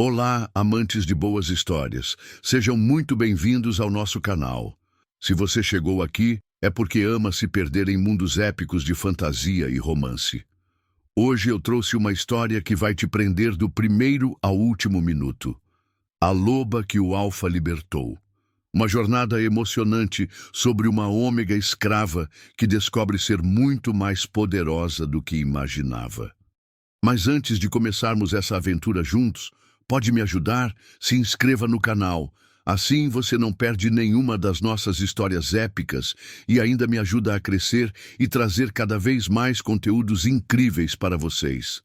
Olá, amantes de boas histórias. Sejam muito bem-vindos ao nosso canal. Se você chegou aqui, é porque ama se perder em mundos épicos de fantasia e romance. Hoje eu trouxe uma história que vai te prender do primeiro ao último minuto. A Loba que o Alfa libertou. Uma jornada emocionante sobre uma ômega escrava que descobre ser muito mais poderosa do que imaginava. Mas antes de começarmos essa aventura juntos, pode me ajudar? Se inscreva no canal. Assim você não perde nenhuma das nossas histórias épicas e ainda me ajuda a crescer e trazer cada vez mais conteúdos incríveis para vocês.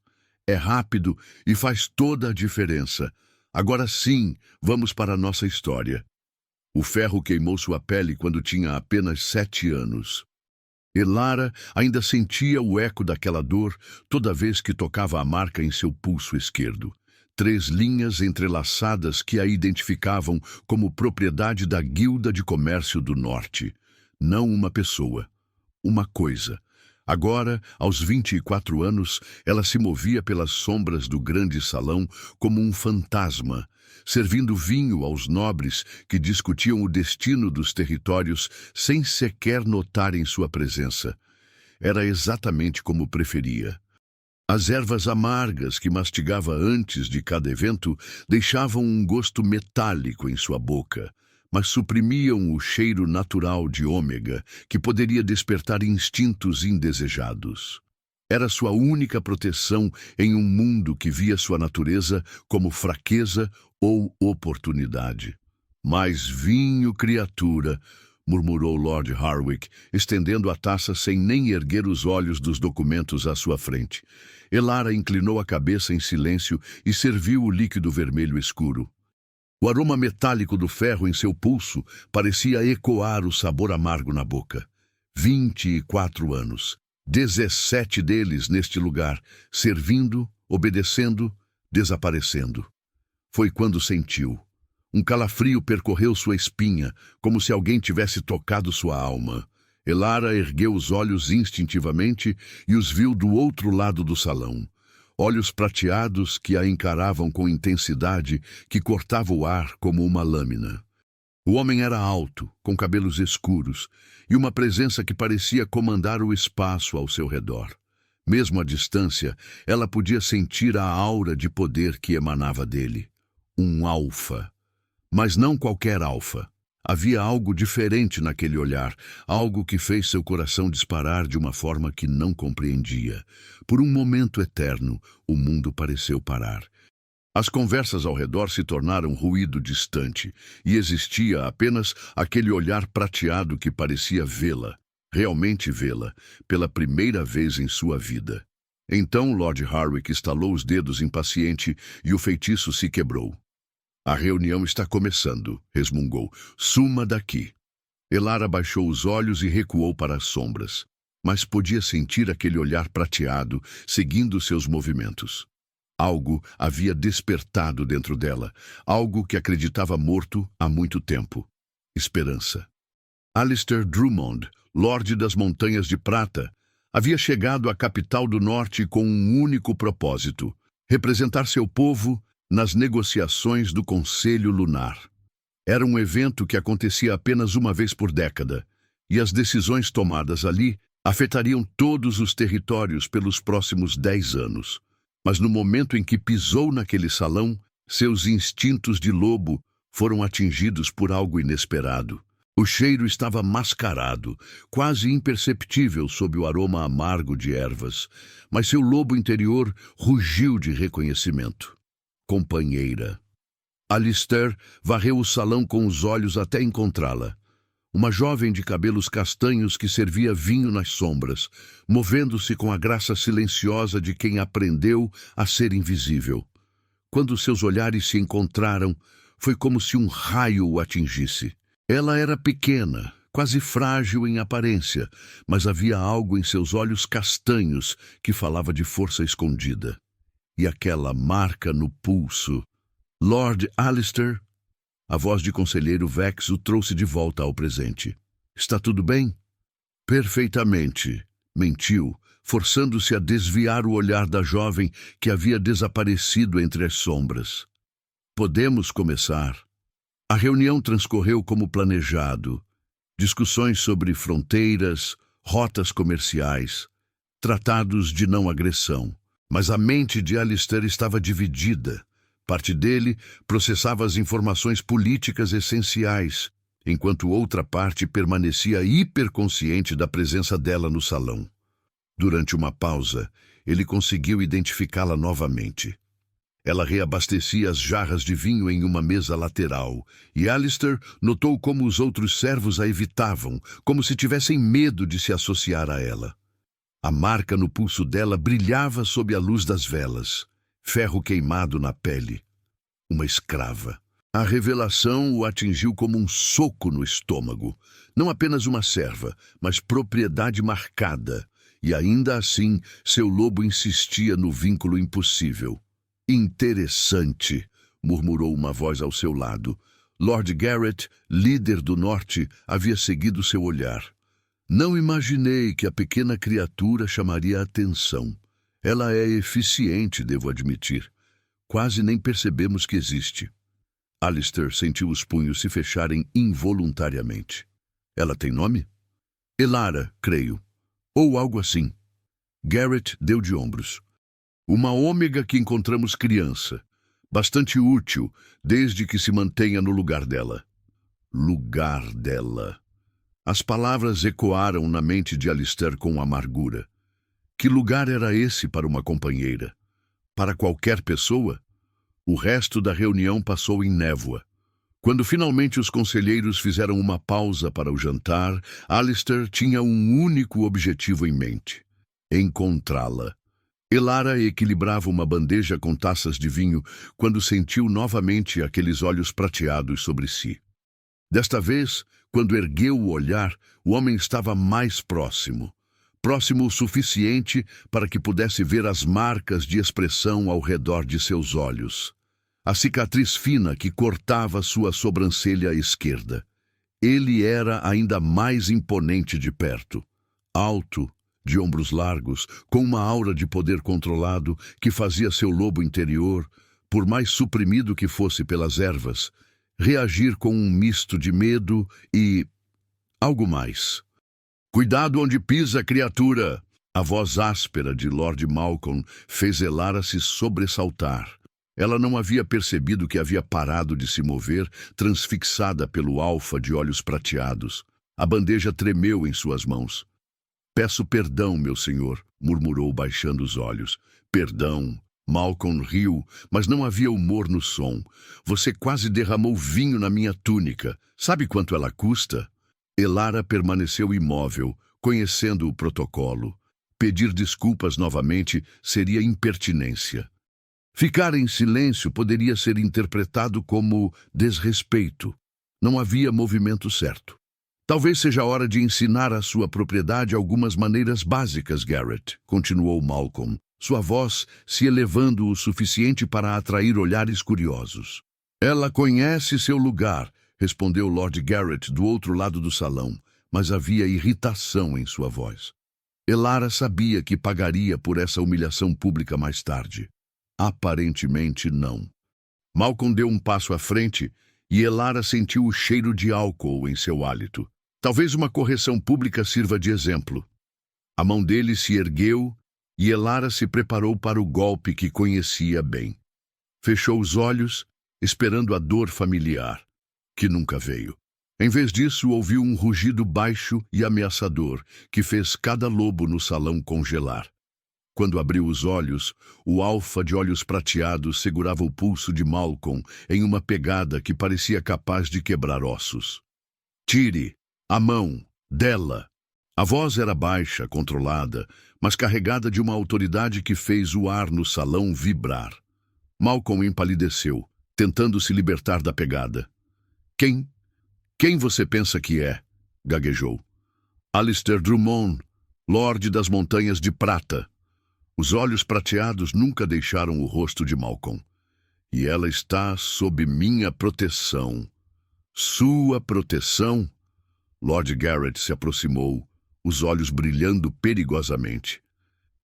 É rápido e faz toda a diferença. Agora sim, vamos para a nossa história. O ferro queimou sua pele quando tinha apenas 7 anos. Elara ainda sentia o eco daquela dor toda vez que tocava a marca em seu pulso esquerdo. 3 linhas entrelaçadas que a identificavam como propriedade da Guilda de Comércio do Norte. Não uma pessoa, uma coisa. Agora, aos 24 anos, ela se movia pelas sombras do grande salão como um fantasma, servindo vinho aos nobres que discutiam o destino dos territórios sem sequer notarem sua presença. Era exatamente como preferia. As ervas amargas que mastigava antes de cada evento deixavam um gosto metálico em sua boca, mas suprimiam o cheiro natural de ômega, que poderia despertar instintos indesejados. Era sua única proteção em um mundo que via sua natureza como fraqueza ou oportunidade. "Mais vinho, criatura", murmurou Lord Harwick, estendendo a taça sem nem erguer os olhos dos documentos à sua frente. Elara inclinou a cabeça em silêncio e serviu o líquido vermelho escuro. O aroma metálico do ferro em seu pulso parecia ecoar o sabor amargo na boca. 24 anos. 17 deles neste lugar, servindo, obedecendo, desaparecendo. Foi quando sentiu. Um calafrio percorreu sua espinha, como se alguém tivesse tocado sua alma. Elara ergueu os olhos instintivamente e os viu do outro lado do salão. Olhos prateados que a encaravam com intensidade que cortava o ar como uma lâmina. O homem era alto, com cabelos escuros, e uma presença que parecia comandar o espaço ao seu redor. Mesmo à distância, ela podia sentir a aura de poder que emanava dele. Um alfa. Mas não qualquer alfa. Havia algo diferente naquele olhar, algo que fez seu coração disparar de uma forma que não compreendia. Por um momento eterno, o mundo pareceu parar. As conversas ao redor se tornaram ruído distante, e existia apenas aquele olhar prateado que parecia vê-la, realmente vê-la, pela primeira vez em sua vida. Então Lord Harwick estalou os dedos impaciente e o feitiço se quebrou. "A reunião está começando", resmungou. "Suma daqui." Elara baixou os olhos e recuou para as sombras, mas podia sentir aquele olhar prateado seguindo seus movimentos. Algo havia despertado dentro dela, algo que acreditava morto há muito tempo. Esperança. Alistair Drummond, Lorde das Montanhas de Prata, havia chegado à capital do norte com um único propósito: representar seu povo nas negociações do Conselho Lunar. Era um evento que acontecia apenas uma vez por década, e as decisões tomadas ali afetariam todos os territórios pelos próximos 10 anos. Mas no momento em que pisou naquele salão, seus instintos de lobo foram atingidos por algo inesperado. O cheiro estava mascarado, quase imperceptível sob o aroma amargo de ervas, mas seu lobo interior rugiu de reconhecimento. Companheira. Alistair varreu o salão com os olhos até encontrá-la. Uma jovem de cabelos castanhos que servia vinho nas sombras, movendo-se com a graça silenciosa de quem aprendeu a ser invisível. Quando seus olhares se encontraram, foi como se um raio o atingisse. Ela era pequena, quase frágil em aparência, mas havia algo em seus olhos castanhos que falava de força escondida. E aquela marca no pulso. "Lord Alistair?" A voz de conselheiro Vex o trouxe de volta ao presente. "Está tudo bem?" "Perfeitamente", mentiu, forçando-se a desviar o olhar da jovem que havia desaparecido entre as sombras. Podemos começar. A reunião transcorreu como planejado. Discussões sobre fronteiras, rotas comerciais, tratados de não agressão. Mas a mente de Alistair estava dividida. Parte dele processava as informações políticas essenciais, enquanto outra parte permanecia hiperconsciente da presença dela no salão. Durante uma pausa, ele conseguiu identificá-la novamente. Ela reabastecia as jarras de vinho em uma mesa lateral, e Alistair notou como os outros servos a evitavam, como se tivessem medo de se associar a ela. A marca no pulso dela brilhava sob a luz das velas, ferro queimado na pele. Uma escrava. A revelação o atingiu como um soco no estômago. Não apenas uma serva, mas propriedade marcada. E ainda assim, seu lobo insistia no vínculo impossível. Interessante, murmurou uma voz ao seu lado. Lord Garrett, líder do norte, havia seguido seu olhar. Não imaginei que a pequena criatura chamaria a atenção. Ela é eficiente, devo admitir. Quase nem percebemos que existe. Alistair sentiu os punhos se fecharem involuntariamente. Ela tem nome? Elara, creio. Ou algo assim. Garrett deu de ombros. Uma ômega que encontramos criança. Bastante útil, desde que se mantenha no lugar dela. Lugar dela. As palavras ecoaram na mente de Alistair com amargura. Que lugar era esse para uma companheira? Para qualquer pessoa? O resto da reunião passou em névoa. Quando finalmente os conselheiros fizeram uma pausa para o jantar, Alistair tinha um único objetivo em mente: encontrá-la. Elara equilibrava uma bandeja com taças de vinho quando sentiu novamente aqueles olhos prateados sobre si. Desta vez, quando ergueu o olhar, o homem estava mais próximo. Próximo o suficiente para que pudesse ver as marcas de expressão ao redor de seus olhos. A cicatriz fina que cortava sua sobrancelha esquerda. Ele era ainda mais imponente de perto. Alto, de ombros largos, com uma aura de poder controlado que fazia seu lobo interior, por mais suprimido que fosse pelas ervas, reagir com um misto de medo e algo mais. Cuidado onde pisa, criatura! A voz áspera de Lord Malcolm fez Elara se sobressaltar. Ela não havia percebido que havia parado de se mover, transfixada pelo alfa de olhos prateados. A bandeja tremeu em suas mãos. Peço perdão, meu senhor, murmurou baixando os olhos. Perdão. Malcolm riu, mas não havia humor no som. Você quase derramou vinho na minha túnica. Sabe quanto ela custa? Elara permaneceu imóvel, conhecendo o protocolo. Pedir desculpas novamente seria impertinência. Ficar em silêncio poderia ser interpretado como desrespeito. Não havia movimento certo. Talvez seja a hora de ensinar à sua propriedade algumas maneiras básicas, Garrett, continuou Malcolm, sua voz se elevando o suficiente para atrair olhares curiosos. Ela conhece seu lugar, respondeu Lord Garrett do outro lado do salão, mas havia irritação em sua voz. Elara sabia que pagaria por essa humilhação pública mais tarde. Aparentemente não. Malcolm deu um passo à frente e Elara sentiu o cheiro de álcool em seu hálito. Talvez uma correção pública sirva de exemplo. A mão dele se ergueu e Elara se preparou para o golpe que conhecia bem. Fechou os olhos, esperando a dor familiar, que nunca veio. Em vez disso, ouviu um rugido baixo e ameaçador que fez cada lobo no salão congelar. Quando abriu os olhos, o alfa de olhos prateados segurava o pulso de Malcolm em uma pegada que parecia capaz de quebrar ossos. Tire a mão dela. A voz era baixa, controlada, mas carregada de uma autoridade que fez o ar no salão vibrar. Malcolm empalideceu, tentando se libertar da pegada. Quem você pensa que é? Gaguejou. Alistair Drummond, Lorde das Montanhas de Prata. Os olhos prateados nunca deixaram o rosto de Malcolm. E ela está sob minha proteção. Sua proteção? Lord Garrett se aproximou, os olhos brilhando perigosamente.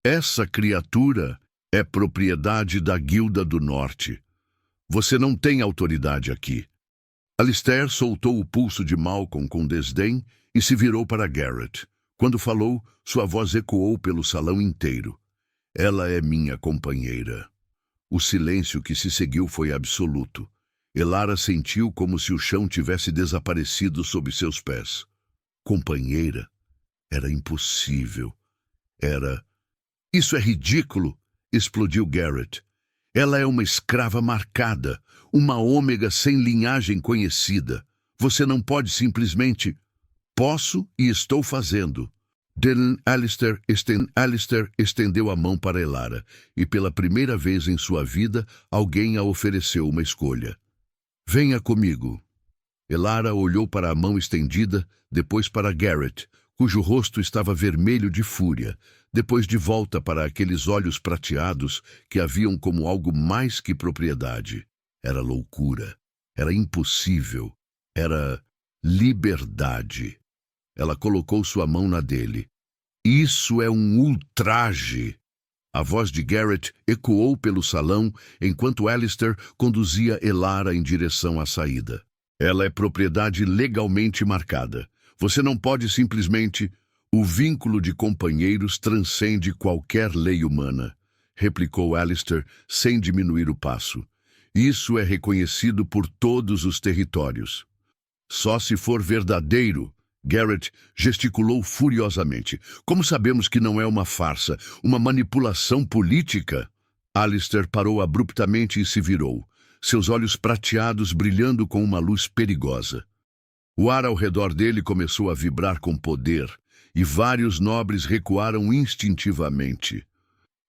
Essa criatura é propriedade da Guilda do Norte. Você não tem autoridade aqui. Alistair soltou o pulso de Malcolm com desdém e se virou para Garrett. Quando falou, sua voz ecoou pelo salão inteiro. Ela é minha companheira. O silêncio que se seguiu foi absoluto. Elara sentiu como se o chão tivesse desaparecido sob seus pés. Companheira? Era impossível. Era... Isso é ridículo! Explodiu Garrett. Ela é uma escrava marcada, uma ômega sem linhagem conhecida. Você não pode simplesmente... Posso e estou fazendo. Alistair estendeu a mão para Elara, e pela primeira vez em sua vida, alguém a ofereceu uma escolha. Venha comigo. Elara olhou para a mão estendida, depois para Garrett, cujo rosto estava vermelho de fúria, depois de volta para aqueles olhos prateados que haviam como algo mais que propriedade. Era loucura. Era impossível. Era liberdade. Ela colocou sua mão na dele. Isso é um ultraje! A voz de Garrett ecoou pelo salão enquanto Alistair conduzia Elara em direção à saída. Ela é propriedade legalmente marcada. Você não pode simplesmente... O vínculo de companheiros transcende qualquer lei humana, replicou Alistair sem diminuir o passo. Isso é reconhecido por todos os territórios. Só se for verdadeiro... Garrett gesticulou furiosamente. Como sabemos que não é uma farsa, uma manipulação política? Alistair parou abruptamente e se virou, seus olhos prateados brilhando com uma luz perigosa. O ar ao redor dele começou a vibrar com poder, e vários nobres recuaram instintivamente.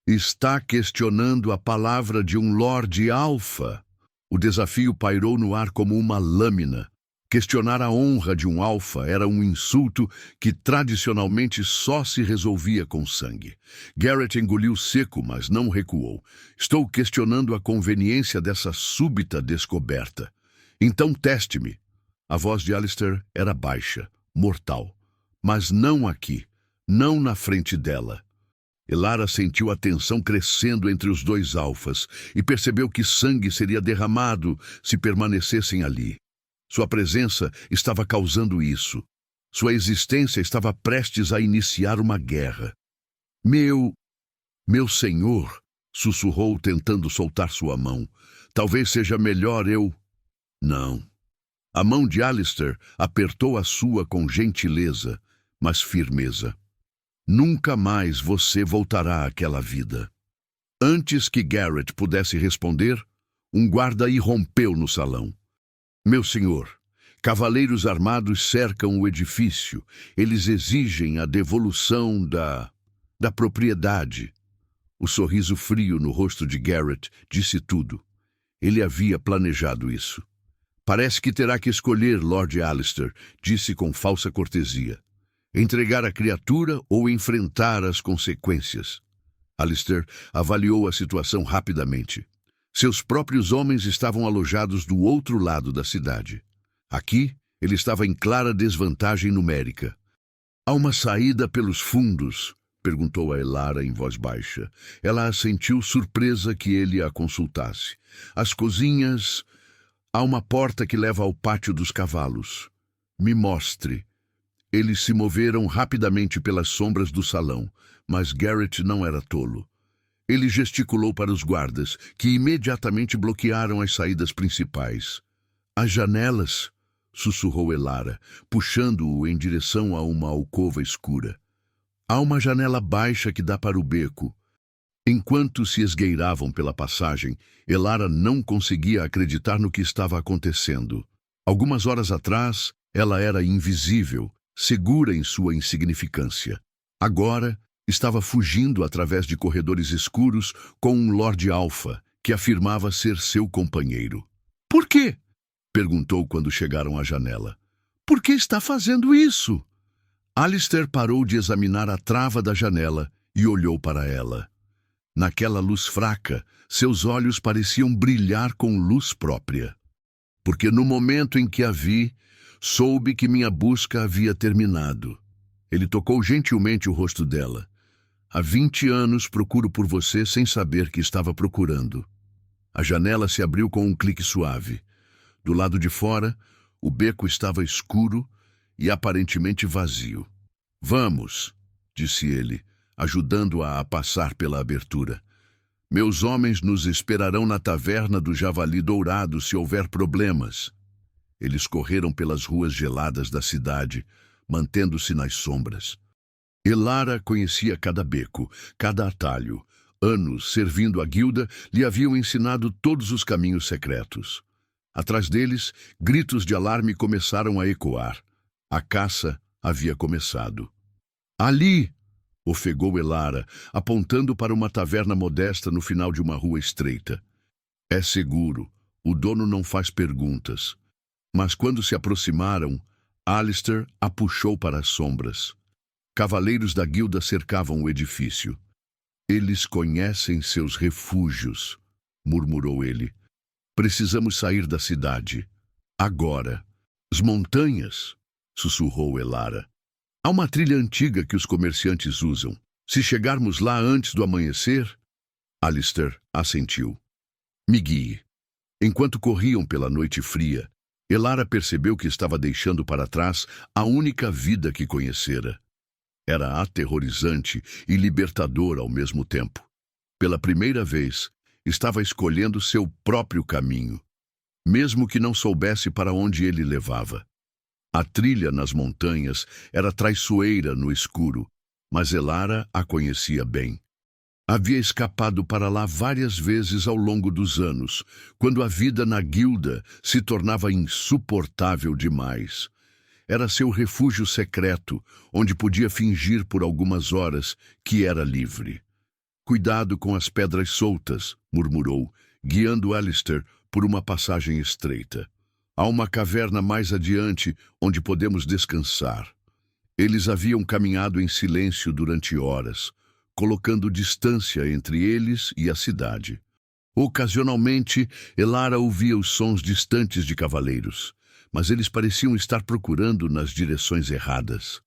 Está questionando a palavra de um Lorde Alfa. O desafio pairou no ar como uma lâmina. Questionar a honra de um alfa era um insulto que tradicionalmente só se resolvia com sangue. Garrett engoliu seco, mas não recuou. Estou questionando a conveniência dessa súbita descoberta. Então teste-me. A voz de Alistair era baixa, mortal. Mas não aqui, não na frente dela. Elara sentiu a tensão crescendo entre os dois alfas e percebeu que sangue seria derramado se permanecessem ali. Sua presença estava causando isso. Sua existência estava prestes a iniciar uma guerra. Meu senhor, sussurrou tentando soltar sua mão. Talvez seja melhor eu... Não. A mão de Alistair apertou a sua com gentileza, mas firmeza. Nunca mais você voltará àquela vida. Antes que Garrett pudesse responder, um guarda irrompeu no salão. Meu senhor, cavaleiros armados cercam o edifício. Eles exigem a devolução da propriedade. O sorriso frio no rosto de Garrett disse tudo. Ele havia planejado isso. Parece que terá que escolher, Lord Alistair, disse com falsa cortesia. Entregar a criatura ou enfrentar as consequências. Alistair avaliou a situação rapidamente. Seus próprios homens estavam alojados do outro lado da cidade. Aqui, ele estava em clara desvantagem numérica. Há uma saída pelos fundos? Perguntou a Elara em voz baixa. Ela assentiu surpresa que ele a consultasse. As cozinhas... Há uma porta que leva ao pátio dos cavalos. Me mostre. Eles se moveram rapidamente pelas sombras do salão, mas Garrett não era tolo. Ele gesticulou para os guardas, que imediatamente bloquearam as saídas principais. As janelas, sussurrou Elara, puxando-o em direção a uma alcova escura. Há uma janela baixa que dá para o beco. Enquanto se esgueiravam pela passagem, Elara não conseguia acreditar no que estava acontecendo. Algumas horas atrás, ela era invisível, segura em sua insignificância. Agora, estava fugindo através de corredores escuros com um Lorde Alfa, que afirmava ser seu companheiro. Por quê? Perguntou quando chegaram à janela. Por que está fazendo isso? Alistair parou de examinar a trava da janela e olhou para ela. Naquela luz fraca, seus olhos pareciam brilhar com luz própria. Porque no momento em que a vi, soube que minha busca havia terminado. Ele tocou gentilmente o rosto dela. Há 20 anos procuro por você sem saber que estava procurando. A janela se abriu com um clique suave. Do lado de fora, o beco estava escuro e aparentemente vazio. Vamos, disse ele, ajudando-a a passar pela abertura. Meus homens nos esperarão na taverna do Javali Dourado se houver problemas. Eles correram pelas ruas geladas da cidade, mantendo-se nas sombras. Elara conhecia cada beco, cada atalho. Anos servindo a guilda lhe haviam ensinado todos os caminhos secretos. Atrás deles, gritos de alarme começaram a ecoar. A caça havia começado. Ali! Ofegou Elara, apontando para uma taverna modesta no final de uma rua estreita. É seguro, o dono não faz perguntas. Mas quando se aproximaram, Alistair a puxou para as sombras. Cavaleiros da guilda cercavam o edifício. Eles conhecem seus refúgios, murmurou ele. Precisamos sair da cidade. Agora. As montanhas, sussurrou Elara. Há uma trilha antiga que os comerciantes usam. Se chegarmos lá antes do amanhecer... Alistair assentiu. Me guie. Enquanto corriam pela noite fria, Elara percebeu que estava deixando para trás a única vida que conhecera. Era aterrorizante e libertador ao mesmo tempo. Pela primeira vez, estava escolhendo seu próprio caminho, mesmo que não soubesse para onde ele levava. A trilha nas montanhas era traiçoeira no escuro, mas Elara a conhecia bem. Havia escapado para lá várias vezes ao longo dos anos, quando a vida na guilda se tornava insuportável demais. Era seu refúgio secreto, onde podia fingir por algumas horas que era livre. Cuidado com as pedras soltas, murmurou, guiando Alistair por uma passagem estreita. Há uma caverna mais adiante onde podemos descansar. Eles haviam caminhado em silêncio durante horas, colocando distância entre eles e a cidade. Ocasionalmente, Elara ouvia os sons distantes de cavaleiros, mas eles pareciam estar procurando nas direções erradas.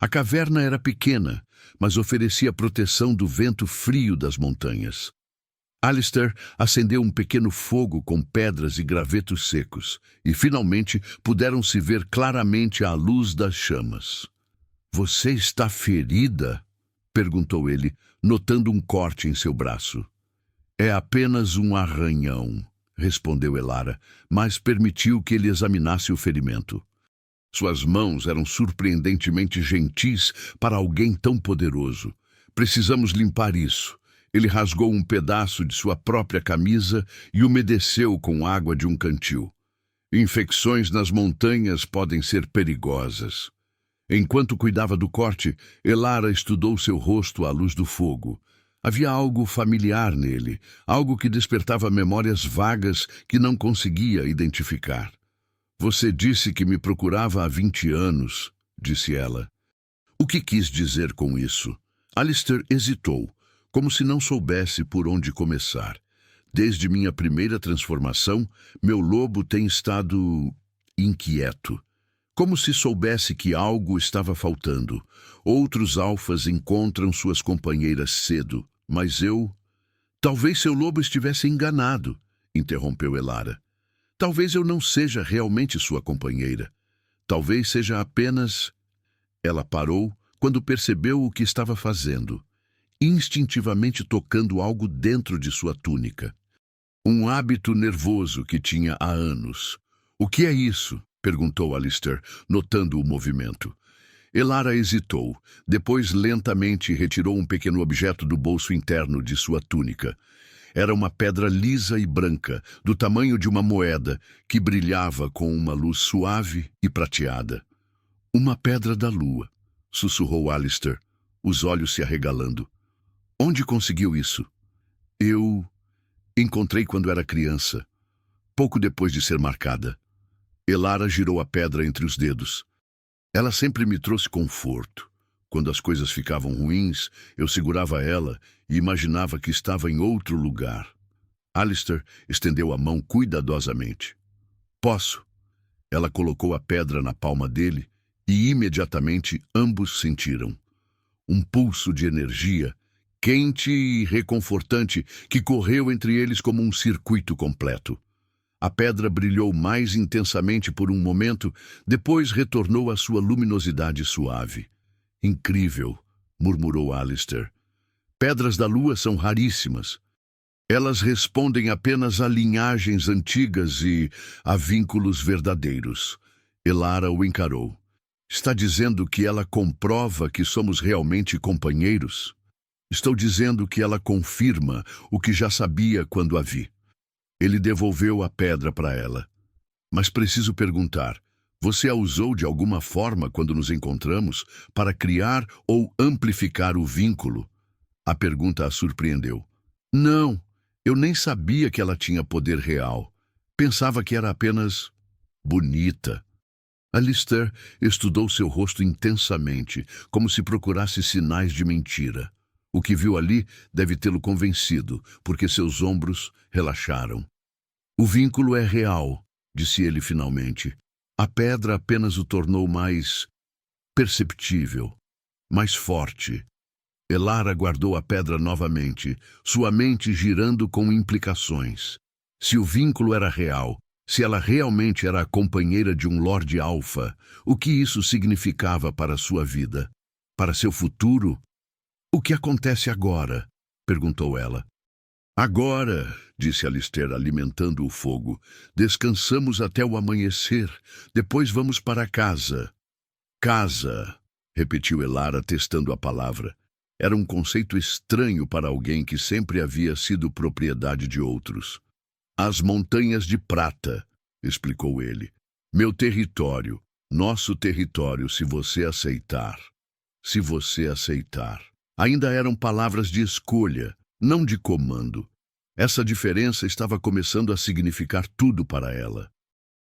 A caverna era pequena, mas oferecia proteção do vento frio das montanhas. Alistair acendeu um pequeno fogo com pedras e gravetos secos, e finalmente puderam se ver claramente à luz das chamas. Você está ferida? Perguntou ele, notando um corte em seu braço. É apenas um arranhão, respondeu Elara, mas permitiu que ele examinasse o ferimento. Suas mãos eram surpreendentemente gentis para alguém tão poderoso. Precisamos limpar isso. Ele rasgou um pedaço de sua própria camisa e umedeceu com água de um cantil. Infecções nas montanhas podem ser perigosas. Enquanto cuidava do corte, Elara estudou seu rosto à luz do fogo. Havia algo familiar nele, algo que despertava memórias vagas que não conseguia identificar. Você disse que me procurava há 20 anos, disse ela. O que quis dizer com isso? Alistair hesitou, como se não soubesse por onde começar. Desde minha primeira transformação, meu lobo tem estado inquieto. Como se soubesse que algo estava faltando. Outros alfas encontram suas companheiras cedo, mas eu... Talvez seu lobo estivesse enganado, interrompeu Elara. Talvez eu não seja realmente sua companheira. Talvez seja apenas... Ela parou quando percebeu o que estava fazendo, instintivamente tocando algo dentro de sua túnica. Um hábito nervoso que tinha há anos. O que é isso? Perguntou Alistair, notando o movimento. Elara hesitou, depois lentamente retirou um pequeno objeto do bolso interno de sua túnica. Era uma pedra lisa e branca, do tamanho de uma moeda, que brilhava com uma luz suave e prateada. Uma pedra da lua, sussurrou Alistair, os olhos se arregalando. Onde conseguiu isso? Eu encontrei quando era criança, pouco depois de ser marcada. Elara girou a pedra entre os dedos. Ela sempre me trouxe conforto. Quando as coisas ficavam ruins, eu segurava ela e imaginava que estava em outro lugar. Alistair estendeu a mão cuidadosamente. Posso? Ela colocou a pedra na palma dele e imediatamente ambos sentiram um pulso de energia quente e reconfortante, que correu entre eles como um circuito completo. A pedra brilhou mais intensamente por um momento, depois retornou à sua luminosidade suave. Incrível, murmurou Alistair. Pedras da lua são raríssimas. Elas respondem apenas a linhagens antigas e a vínculos verdadeiros. Elara o encarou. Está dizendo que ela comprova que somos realmente companheiros? Estou dizendo que ela confirma o que já sabia quando a vi. Ele devolveu a pedra para ela. Mas preciso perguntar, você a usou de alguma forma quando nos encontramos para criar ou amplificar o vínculo? A pergunta a surpreendeu. Não, eu nem sabia que ela tinha poder real. Pensava que era apenas bonita. Alistair estudou seu rosto intensamente, como se procurasse sinais de mentira. O que viu ali deve tê-lo convencido, porque seus ombros relaxaram. O vínculo é real, disse ele finalmente. A pedra apenas o tornou mais perceptível, mais forte. Elara guardou a pedra novamente, sua mente girando com implicações. Se o vínculo era real, se ela realmente era a companheira de um Lorde Alfa, o que isso significava para sua vida? Para seu futuro? O que acontece agora? Perguntou ela. Agora, disse Alistair, alimentando o fogo, descansamos até o amanhecer, depois vamos para casa. Casa, repetiu Elara, testando a palavra. Era um conceito estranho para alguém que sempre havia sido propriedade de outros. As Montanhas de Prata, explicou ele. Meu território, nosso território, se você aceitar. Se você aceitar. Ainda eram palavras de escolha, não de comando. Essa diferença estava começando a significar tudo para ela.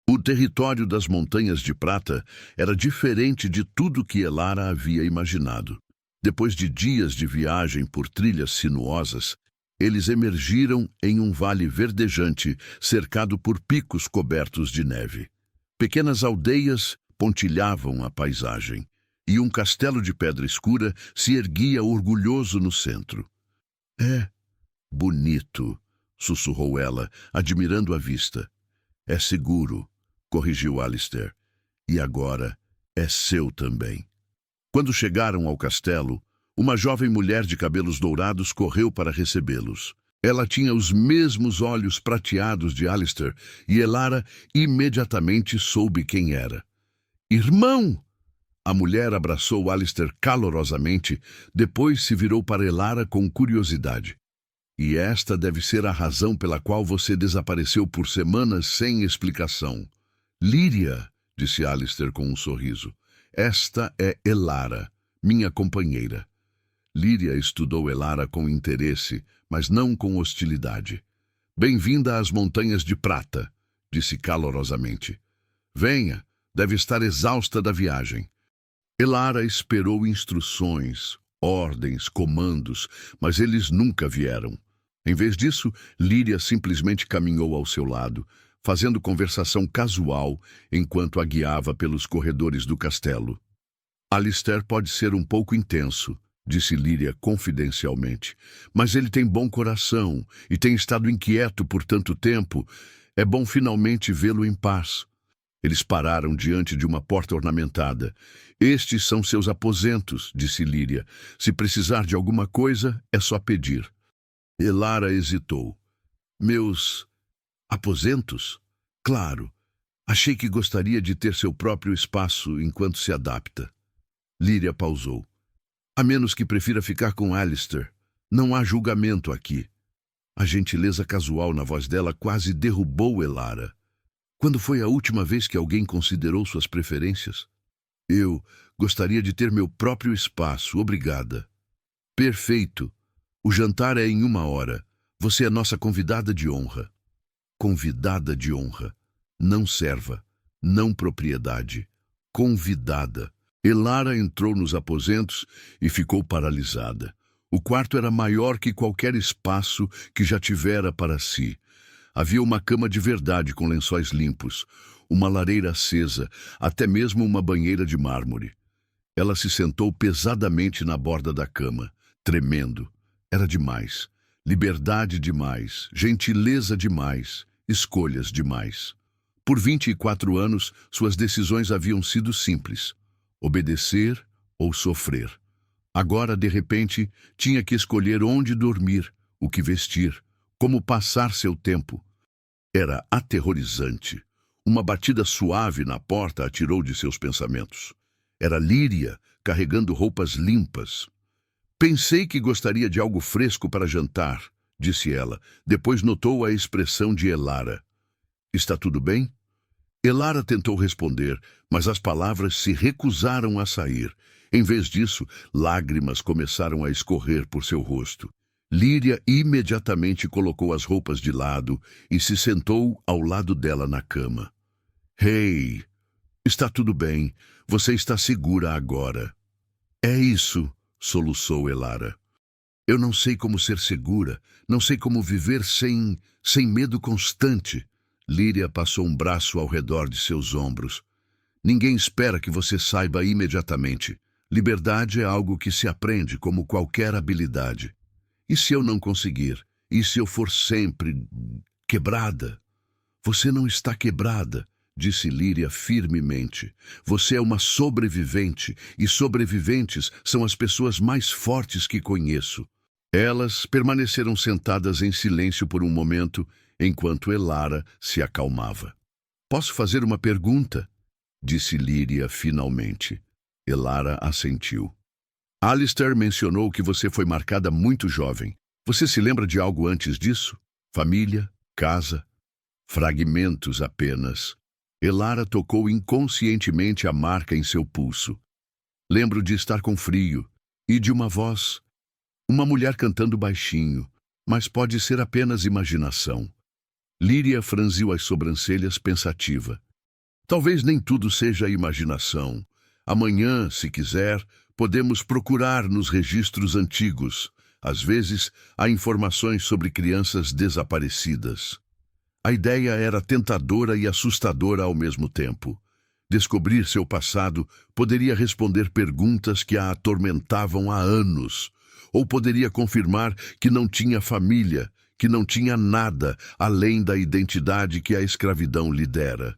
O território das Montanhas de Prata era diferente de tudo que Elara havia imaginado. Depois de dias de viagem por trilhas sinuosas, eles emergiram em um vale verdejante, cercado por picos cobertos de neve. Pequenas aldeias pontilhavam a paisagem, e um castelo de pedra escura se erguia orgulhoso no centro. É bonito, sussurrou ela, admirando a vista. É seguro, corrigiu Alistair. E agora é seu também. Quando chegaram ao castelo, uma jovem mulher de cabelos dourados correu para recebê-los. Ela tinha os mesmos olhos prateados de Alistair e Elara imediatamente soube quem era. Irmão! A mulher abraçou Alistair calorosamente, depois se virou para Elara com curiosidade. E esta deve ser a razão pela qual você desapareceu por semanas sem explicação. Líria, disse Alistair com um sorriso. Esta é Elara, minha companheira. Líria estudou Elara com interesse, mas não com hostilidade. Bem-vinda às Montanhas de Prata, disse calorosamente. Venha, deve estar exausta da viagem. Elara esperou instruções, ordens, comandos, mas eles nunca vieram. Em vez disso, Líria simplesmente caminhou ao seu lado, fazendo conversação casual enquanto a guiava pelos corredores do castelo. Alistair pode ser um pouco intenso, disse Líria confidencialmente, mas ele tem bom coração e tem estado inquieto por tanto tempo. É bom finalmente vê-lo em paz. Eles pararam diante de uma porta ornamentada. Estes são seus aposentos, disse Líria. Se precisar de alguma coisa, é só pedir. Elara hesitou. Meus aposentos? Claro. Achei que gostaria de ter seu próprio espaço enquanto se adapta. Líria pausou. A menos que prefira ficar com Alistair. Não há julgamento aqui. A gentileza casual na voz dela quase derrubou Elara. Quando foi a última vez que alguém considerou suas preferências? Eu gostaria de ter meu próprio espaço, obrigada. Perfeito. O jantar é em 1 hora. Você é nossa convidada de honra. Convidada de honra. Não serva. Não propriedade. Convidada. Elara entrou nos aposentos e ficou paralisada. O quarto era maior que qualquer espaço que já tivera para si. Havia uma cama de verdade com lençóis limpos, uma lareira acesa, até mesmo uma banheira de mármore. Ela se sentou pesadamente na borda da cama, tremendo. Era demais. Liberdade demais, gentileza demais, escolhas demais. Por 24 anos, suas decisões haviam sido simples: obedecer ou sofrer. Agora, de repente, tinha que escolher onde dormir, o que vestir, como passar seu tempo. Era aterrorizante. Uma batida suave na porta a tirou de seus pensamentos. Era Líria, carregando roupas limpas. Pensei que gostaria de algo fresco para jantar, disse ela. Depois notou a expressão de Elara. Está tudo bem? Elara tentou responder, mas as palavras se recusaram a sair. Em vez disso, lágrimas começaram a escorrer por seu rosto. Líria imediatamente colocou as roupas de lado e se sentou ao lado dela na cama. Hey, está tudo bem. Você está segura agora. É isso, soluçou Elara. Eu não sei como ser segura, não sei como viver sem medo constante. Líria passou um braço ao redor de seus ombros. Ninguém espera que você saiba imediatamente. Liberdade é algo que se aprende como qualquer habilidade. E se eu não conseguir? E se eu for sempre quebrada? Você não está quebrada, disse Líria firmemente. Você é uma sobrevivente, e sobreviventes são as pessoas mais fortes que conheço. Elas permaneceram sentadas em silêncio por um momento, enquanto Elara se acalmava. Posso fazer uma pergunta? Disse Líria finalmente. Elara assentiu. Alistair mencionou que você foi marcada muito jovem. Você se lembra de algo antes disso? Família? Casa? Fragmentos apenas. Elara tocou inconscientemente a marca em seu pulso. Lembro de estar com frio e de uma voz. Uma mulher cantando baixinho, mas pode ser apenas imaginação. Líria franziu as sobrancelhas pensativa. Talvez nem tudo seja imaginação. Amanhã, se quiser, podemos procurar nos registros antigos. Às vezes, há informações sobre crianças desaparecidas. A ideia era tentadora e assustadora ao mesmo tempo. Descobrir seu passado poderia responder perguntas que a atormentavam há anos, ou poderia confirmar que não tinha família, que não tinha nada além da identidade que a escravidão lhe dera.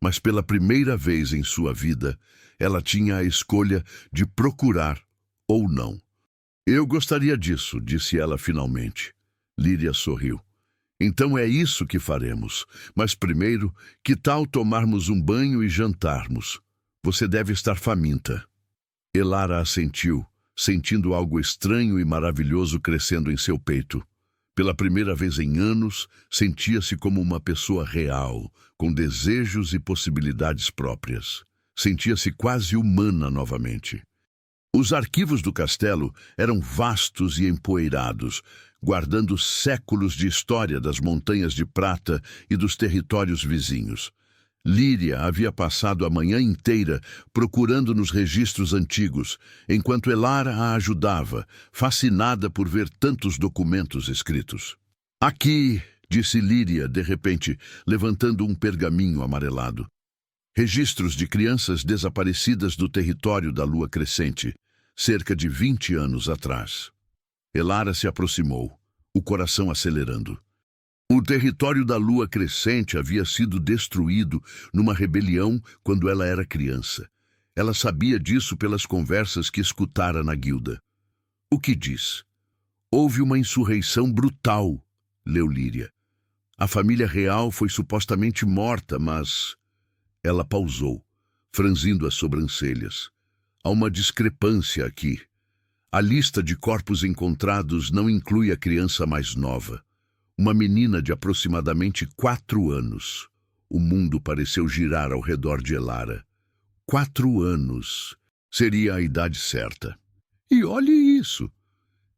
Mas pela primeira vez em sua vida, ela tinha a escolha de procurar ou não. Eu gostaria disso, disse ela finalmente. Líria sorriu. Então é isso que faremos. Mas primeiro, que tal tomarmos um banho e jantarmos? Você deve estar faminta. Elara assentiu, sentindo algo estranho e maravilhoso crescendo em seu peito. Pela primeira vez em anos, sentia-se como uma pessoa real, com desejos e possibilidades próprias. Sentia-se quase humana novamente. Os arquivos do castelo eram vastos e empoeirados, guardando séculos de história das montanhas de prata e dos territórios vizinhos. Líria havia passado a manhã inteira procurando nos registros antigos, enquanto Elara a ajudava, fascinada por ver tantos documentos escritos. Aqui, disse Líria, de repente, levantando um pergaminho amarelado. Registros de crianças desaparecidas do território da Lua Crescente, cerca de 20 anos atrás. Elara se aproximou, o coração acelerando. O território da Lua Crescente havia sido destruído numa rebelião quando ela era criança. Ela sabia disso pelas conversas que escutara na guilda. O que diz? Houve uma insurreição brutal, leu Líria. A família real foi supostamente morta, mas... Ela pausou, franzindo as sobrancelhas. Há uma discrepância aqui. A lista de corpos encontrados não inclui a criança mais nova. Uma menina de aproximadamente 4 anos. O mundo pareceu girar ao redor de Elara. 4 anos. Seria a idade certa. E olhe isso!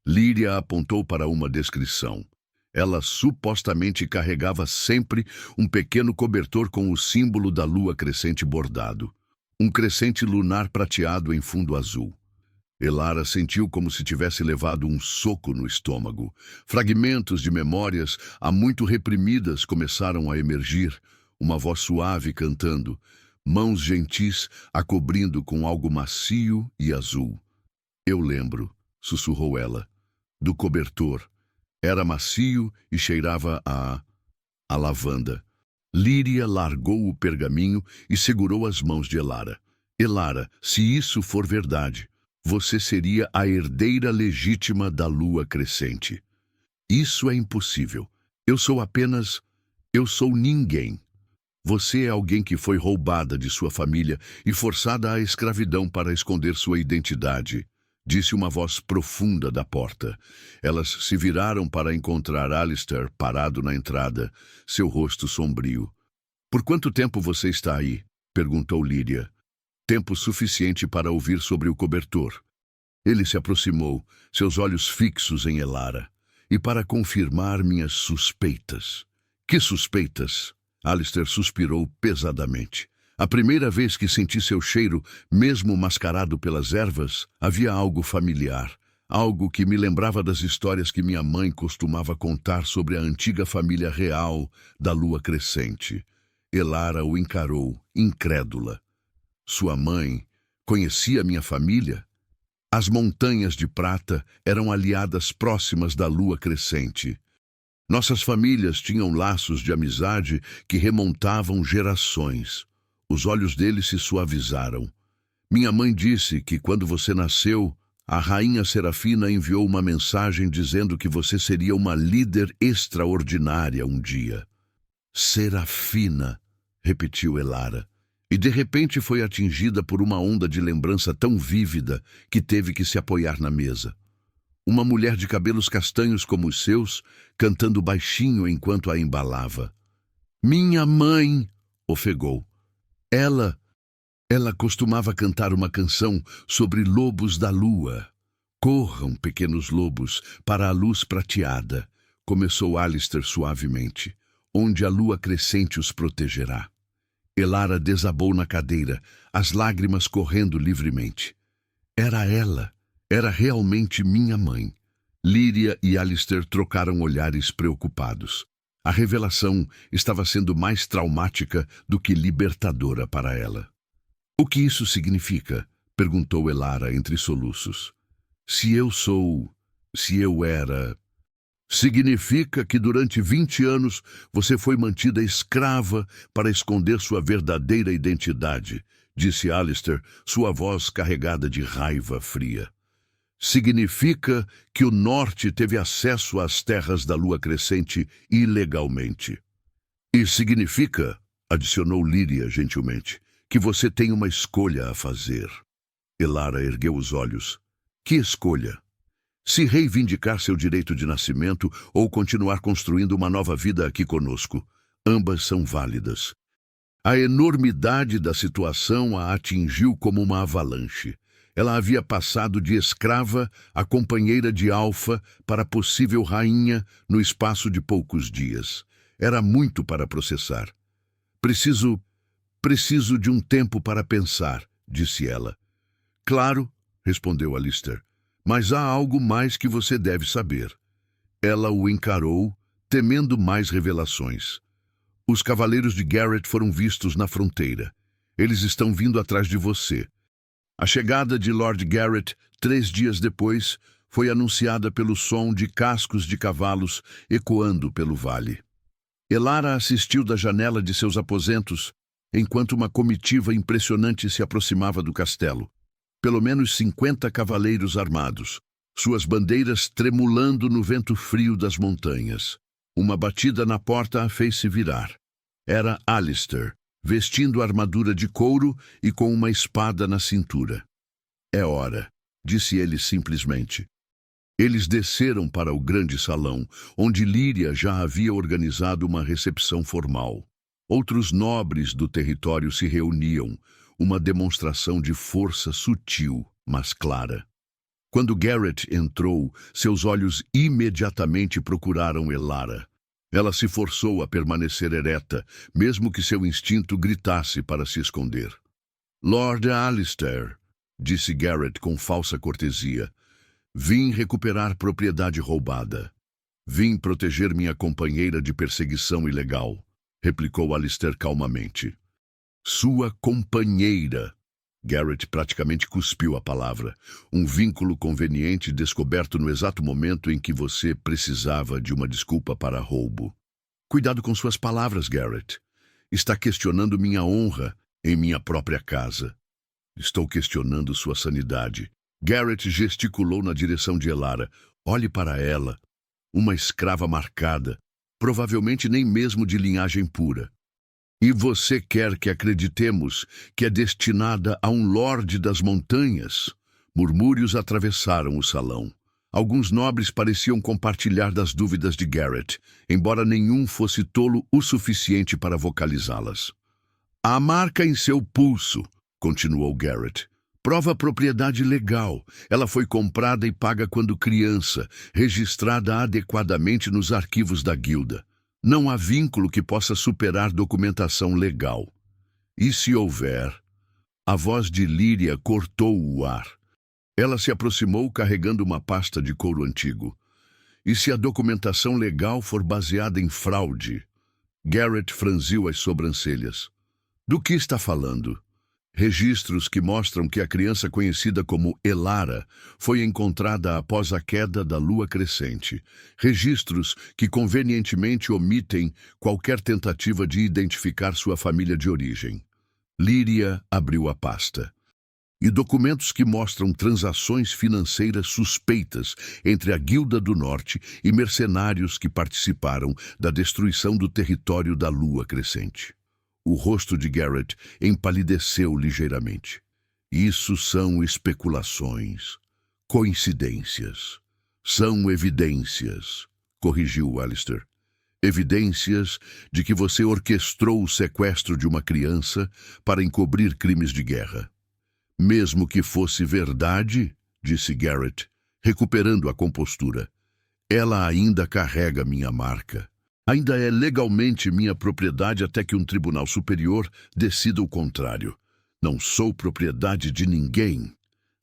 Líria apontou para uma descrição. Ela supostamente carregava sempre um pequeno cobertor com o símbolo da lua crescente bordado. Um crescente lunar prateado em fundo azul. Elara sentiu como se tivesse levado um soco no estômago. Fragmentos de memórias há muito reprimidas começaram a emergir, uma voz suave cantando, mãos gentis a cobrindo com algo macio e azul. Eu lembro, sussurrou ela. do cobertor. Era macio e cheirava a lavanda. Líria largou o pergaminho e segurou as mãos de Elara. Elara, se isso for verdade, você seria a herdeira legítima da lua crescente. Isso é impossível. Eu sou ninguém. Você é alguém que foi roubada de sua família e forçada à escravidão para esconder sua identidade, disse uma voz profunda da porta. Elas se viraram para encontrar Alistair parado na entrada, seu rosto sombrio. Por quanto tempo você está aí? Perguntou Líria. Tempo suficiente para ouvir sobre o cobertor. Ele se aproximou, seus olhos fixos em Elara, e para confirmar minhas suspeitas. Que suspeitas? Alistair suspirou pesadamente. A primeira vez que senti seu cheiro, mesmo mascarado pelas ervas, havia algo familiar, algo que me lembrava das histórias que minha mãe costumava contar sobre a antiga família real da lua crescente. Elara o encarou, incrédula. Sua mãe conhecia minha família? As montanhas de prata eram aliadas próximas da lua crescente. Nossas famílias tinham laços de amizade que remontavam gerações. Os olhos dele se suavizaram. Minha mãe disse que quando você nasceu, a rainha Serafina enviou uma mensagem dizendo que você seria uma líder extraordinária um dia. Serafina, repetiu Elara, e de repente foi atingida por uma onda de lembrança tão vívida que teve que se apoiar na mesa. Uma mulher de cabelos castanhos como os seus, cantando baixinho enquanto a embalava. Minha mãe, ofegou. Ela costumava cantar uma canção sobre lobos da lua. Corram, pequenos lobos, para a luz prateada, começou Alistair suavemente, onde a lua crescente os protegerá. Elara desabou na cadeira, as lágrimas correndo livremente. Era ela. Era realmente minha mãe. Líria e Alistair trocaram olhares preocupados. A revelação estava sendo mais traumática do que libertadora para ela. O que isso significa? Perguntou Elara entre soluços. Se eu era... Significa que durante 20 anos você foi mantida escrava para esconder sua verdadeira identidade, disse Alistair, sua voz carregada de raiva fria. Significa que o norte teve acesso às terras da lua crescente ilegalmente. E significa, adicionou Líria gentilmente, que você tem uma escolha a fazer. Elara ergueu os olhos. Que escolha? Se reivindicar seu direito de nascimento ou continuar construindo uma nova vida aqui conosco. Ambas são válidas. A enormidade da situação a atingiu como uma avalanche. Ela havia passado de escrava a companheira de Alfa para possível rainha no espaço de poucos dias. Era muito para processar. Preciso de um tempo para pensar, disse ela. Claro, respondeu Alistair, mas há algo mais que você deve saber. Ela o encarou, temendo mais revelações. Os cavaleiros de Garrett foram vistos na fronteira. Eles estão vindo atrás de você. A chegada de Lord Garrett, 3 dias depois, foi anunciada pelo som de cascos de cavalos ecoando pelo vale. Elara assistiu da janela de seus aposentos, enquanto uma comitiva impressionante se aproximava do castelo. Pelo menos 50 cavaleiros armados, suas bandeiras tremulando no vento frio das montanhas. Uma batida na porta a fez se virar. Era Alistair, vestindo armadura de couro e com uma espada na cintura. É hora, disse ele simplesmente. Eles desceram para o grande salão, onde Líria já havia organizado uma recepção formal. Outros nobres do território se reuniam, uma demonstração de força sutil, mas clara. Quando Garrett entrou, seus olhos imediatamente procuraram Elara. Ela se forçou a permanecer ereta, mesmo que seu instinto gritasse para se esconder. Lord Alistair, disse Garrett com falsa cortesia, vim recuperar propriedade roubada. Vim proteger minha companheira de perseguição ilegal, replicou Alistair calmamente. Sua companheira, Garrett praticamente cuspiu a palavra. Um vínculo conveniente descoberto no exato momento em que você precisava de uma desculpa para roubo. Cuidado com suas palavras, Garrett. Está questionando minha honra em minha própria casa. Estou questionando sua sanidade. Garrett gesticulou na direção de Elara. Olhe para ela. Uma escrava marcada, provavelmente nem mesmo de linhagem pura. E você quer que acreditemos que é destinada a um lorde das montanhas? Murmúrios atravessaram o salão. Alguns nobres pareciam compartilhar das dúvidas de Garrett, embora nenhum fosse tolo o suficiente para vocalizá-las. A marca em seu pulso, continuou Garrett, prova propriedade legal. Ela foi comprada e paga quando criança, registrada adequadamente nos arquivos da guilda. Não há vínculo que possa superar documentação legal. E se houver? A voz de Líria cortou o ar. Ela se aproximou carregando uma pasta de couro antigo. E se a documentação legal for baseada em fraude? Garrett franziu as sobrancelhas. Do que está falando? Registros que mostram que a criança conhecida como Elara foi encontrada após a queda da lua crescente. Registros que convenientemente omitem qualquer tentativa de identificar sua família de origem. Líria abriu a pasta. E documentos que mostram transações financeiras suspeitas entre a Guilda do Norte e mercenários que participaram da destruição do território da lua crescente. O rosto de Garrett empalideceu ligeiramente. Isso são especulações, coincidências. São evidências, corrigiu Alistair. Evidências de que você orquestrou o sequestro de uma criança para encobrir crimes de guerra. Mesmo que fosse verdade, disse Garrett, recuperando a compostura, ela ainda carrega minha marca. Ainda é legalmente minha propriedade até que um tribunal superior decida o contrário. Não sou propriedade de ninguém.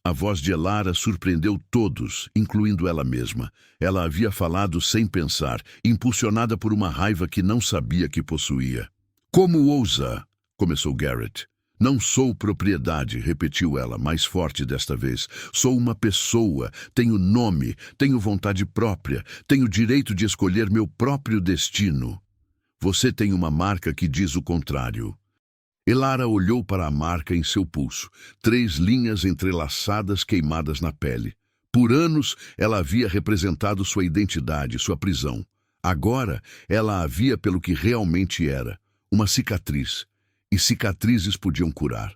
A voz de Elara surpreendeu todos, incluindo ela mesma. Ela havia falado sem pensar, impulsionada por uma raiva que não sabia que possuía. Como ousa? Começou Garrett. Não sou propriedade, repetiu ela, mais forte desta vez. Sou uma pessoa, tenho nome, tenho vontade própria, tenho direito de escolher meu próprio destino. Você tem uma marca que diz o contrário. Elara olhou para a marca em seu pulso, 3 linhas entrelaçadas queimadas na pele. Por anos, ela havia representado sua identidade, sua prisão. Agora, ela a via pelo que realmente era, uma cicatriz. E cicatrizes podiam curar.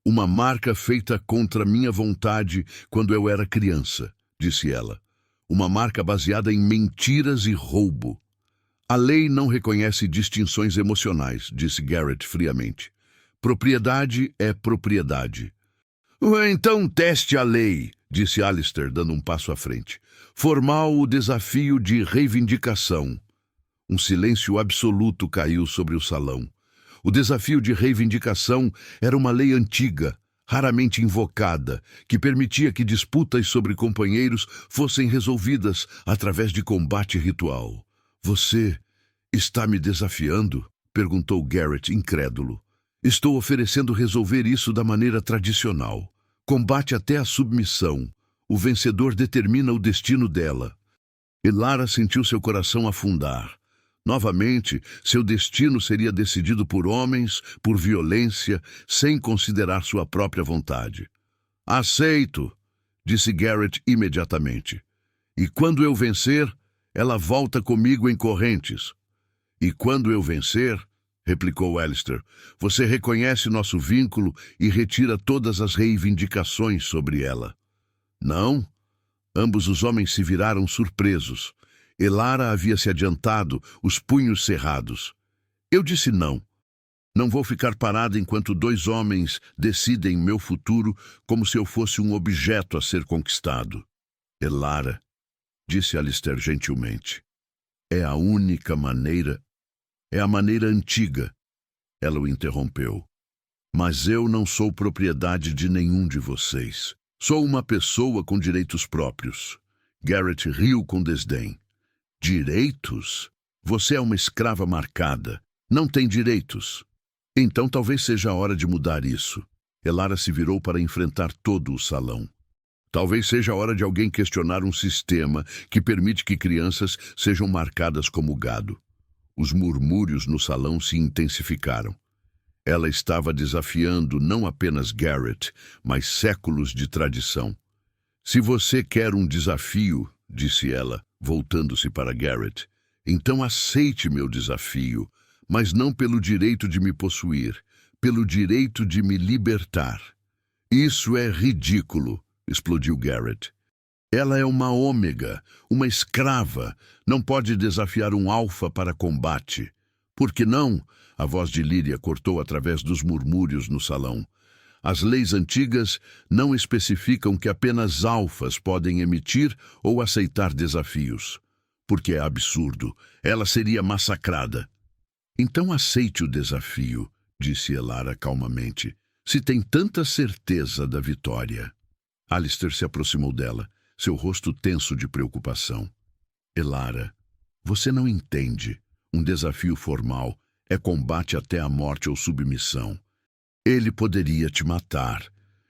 Uma marca feita contra minha vontade quando eu era criança, disse ela. Uma marca baseada em mentiras e roubo. A lei não reconhece distinções emocionais, disse Garrett friamente. Propriedade é propriedade. Então teste a lei, disse Alistair, dando um passo à frente. Formal o desafio de reivindicação. Um silêncio absoluto caiu sobre o salão. O desafio de reivindicação era uma lei antiga, raramente invocada, que permitia que disputas sobre companheiros fossem resolvidas através de combate ritual. Você está me desafiando? Perguntou Garrett, incrédulo. Estou oferecendo resolver isso da maneira tradicional. Combate até a submissão. O vencedor determina o destino dela. Elara sentiu seu coração afundar. Novamente, seu destino seria decidido por homens, por violência, sem considerar sua própria vontade. Aceito, disse Garrett imediatamente. E quando eu vencer, ela volta comigo em correntes. E quando eu vencer, replicou Alistair, você reconhece nosso vínculo e retira todas as reivindicações sobre ela. Não? Ambos os homens se viraram surpresos. Elara havia se adiantado, os punhos cerrados. Eu disse não. Não vou ficar parada enquanto 2 homens decidem meu futuro como se eu fosse um objeto a ser conquistado. Elara, disse Alistair gentilmente, é a única maneira. É a maneira antiga. Ela o interrompeu. Mas eu não sou propriedade de nenhum de vocês. Sou uma pessoa com direitos próprios. Garrett riu com desdém. Direitos? Você é uma escrava marcada. Não tem direitos. Então talvez seja a hora de mudar isso. Elara se virou para enfrentar todo o salão. Talvez seja a hora de alguém questionar um sistema que permite que crianças sejam marcadas como gado. Os murmúrios no salão se intensificaram. Ela estava desafiando não apenas Garrett, mas séculos de tradição. Se você quer um desafio, disse ela, voltando-se para Garrett, então aceite meu desafio, mas não pelo direito de me possuir, pelo direito de me libertar. Isso é ridículo, explodiu Garrett. Ela é uma ômega, uma escrava, não pode desafiar um alfa para combate. Por que não? A voz de Lyria cortou através dos murmúrios no salão. As leis antigas não especificam que apenas alfas podem emitir ou aceitar desafios. Porque é absurdo. Ela seria massacrada. Então aceite o desafio, disse Elara calmamente, se tem tanta certeza da vitória. Alistair se aproximou dela, seu rosto tenso de preocupação. Elara, você não entende. Um desafio formal é combate até a morte ou submissão. Ele poderia te matar.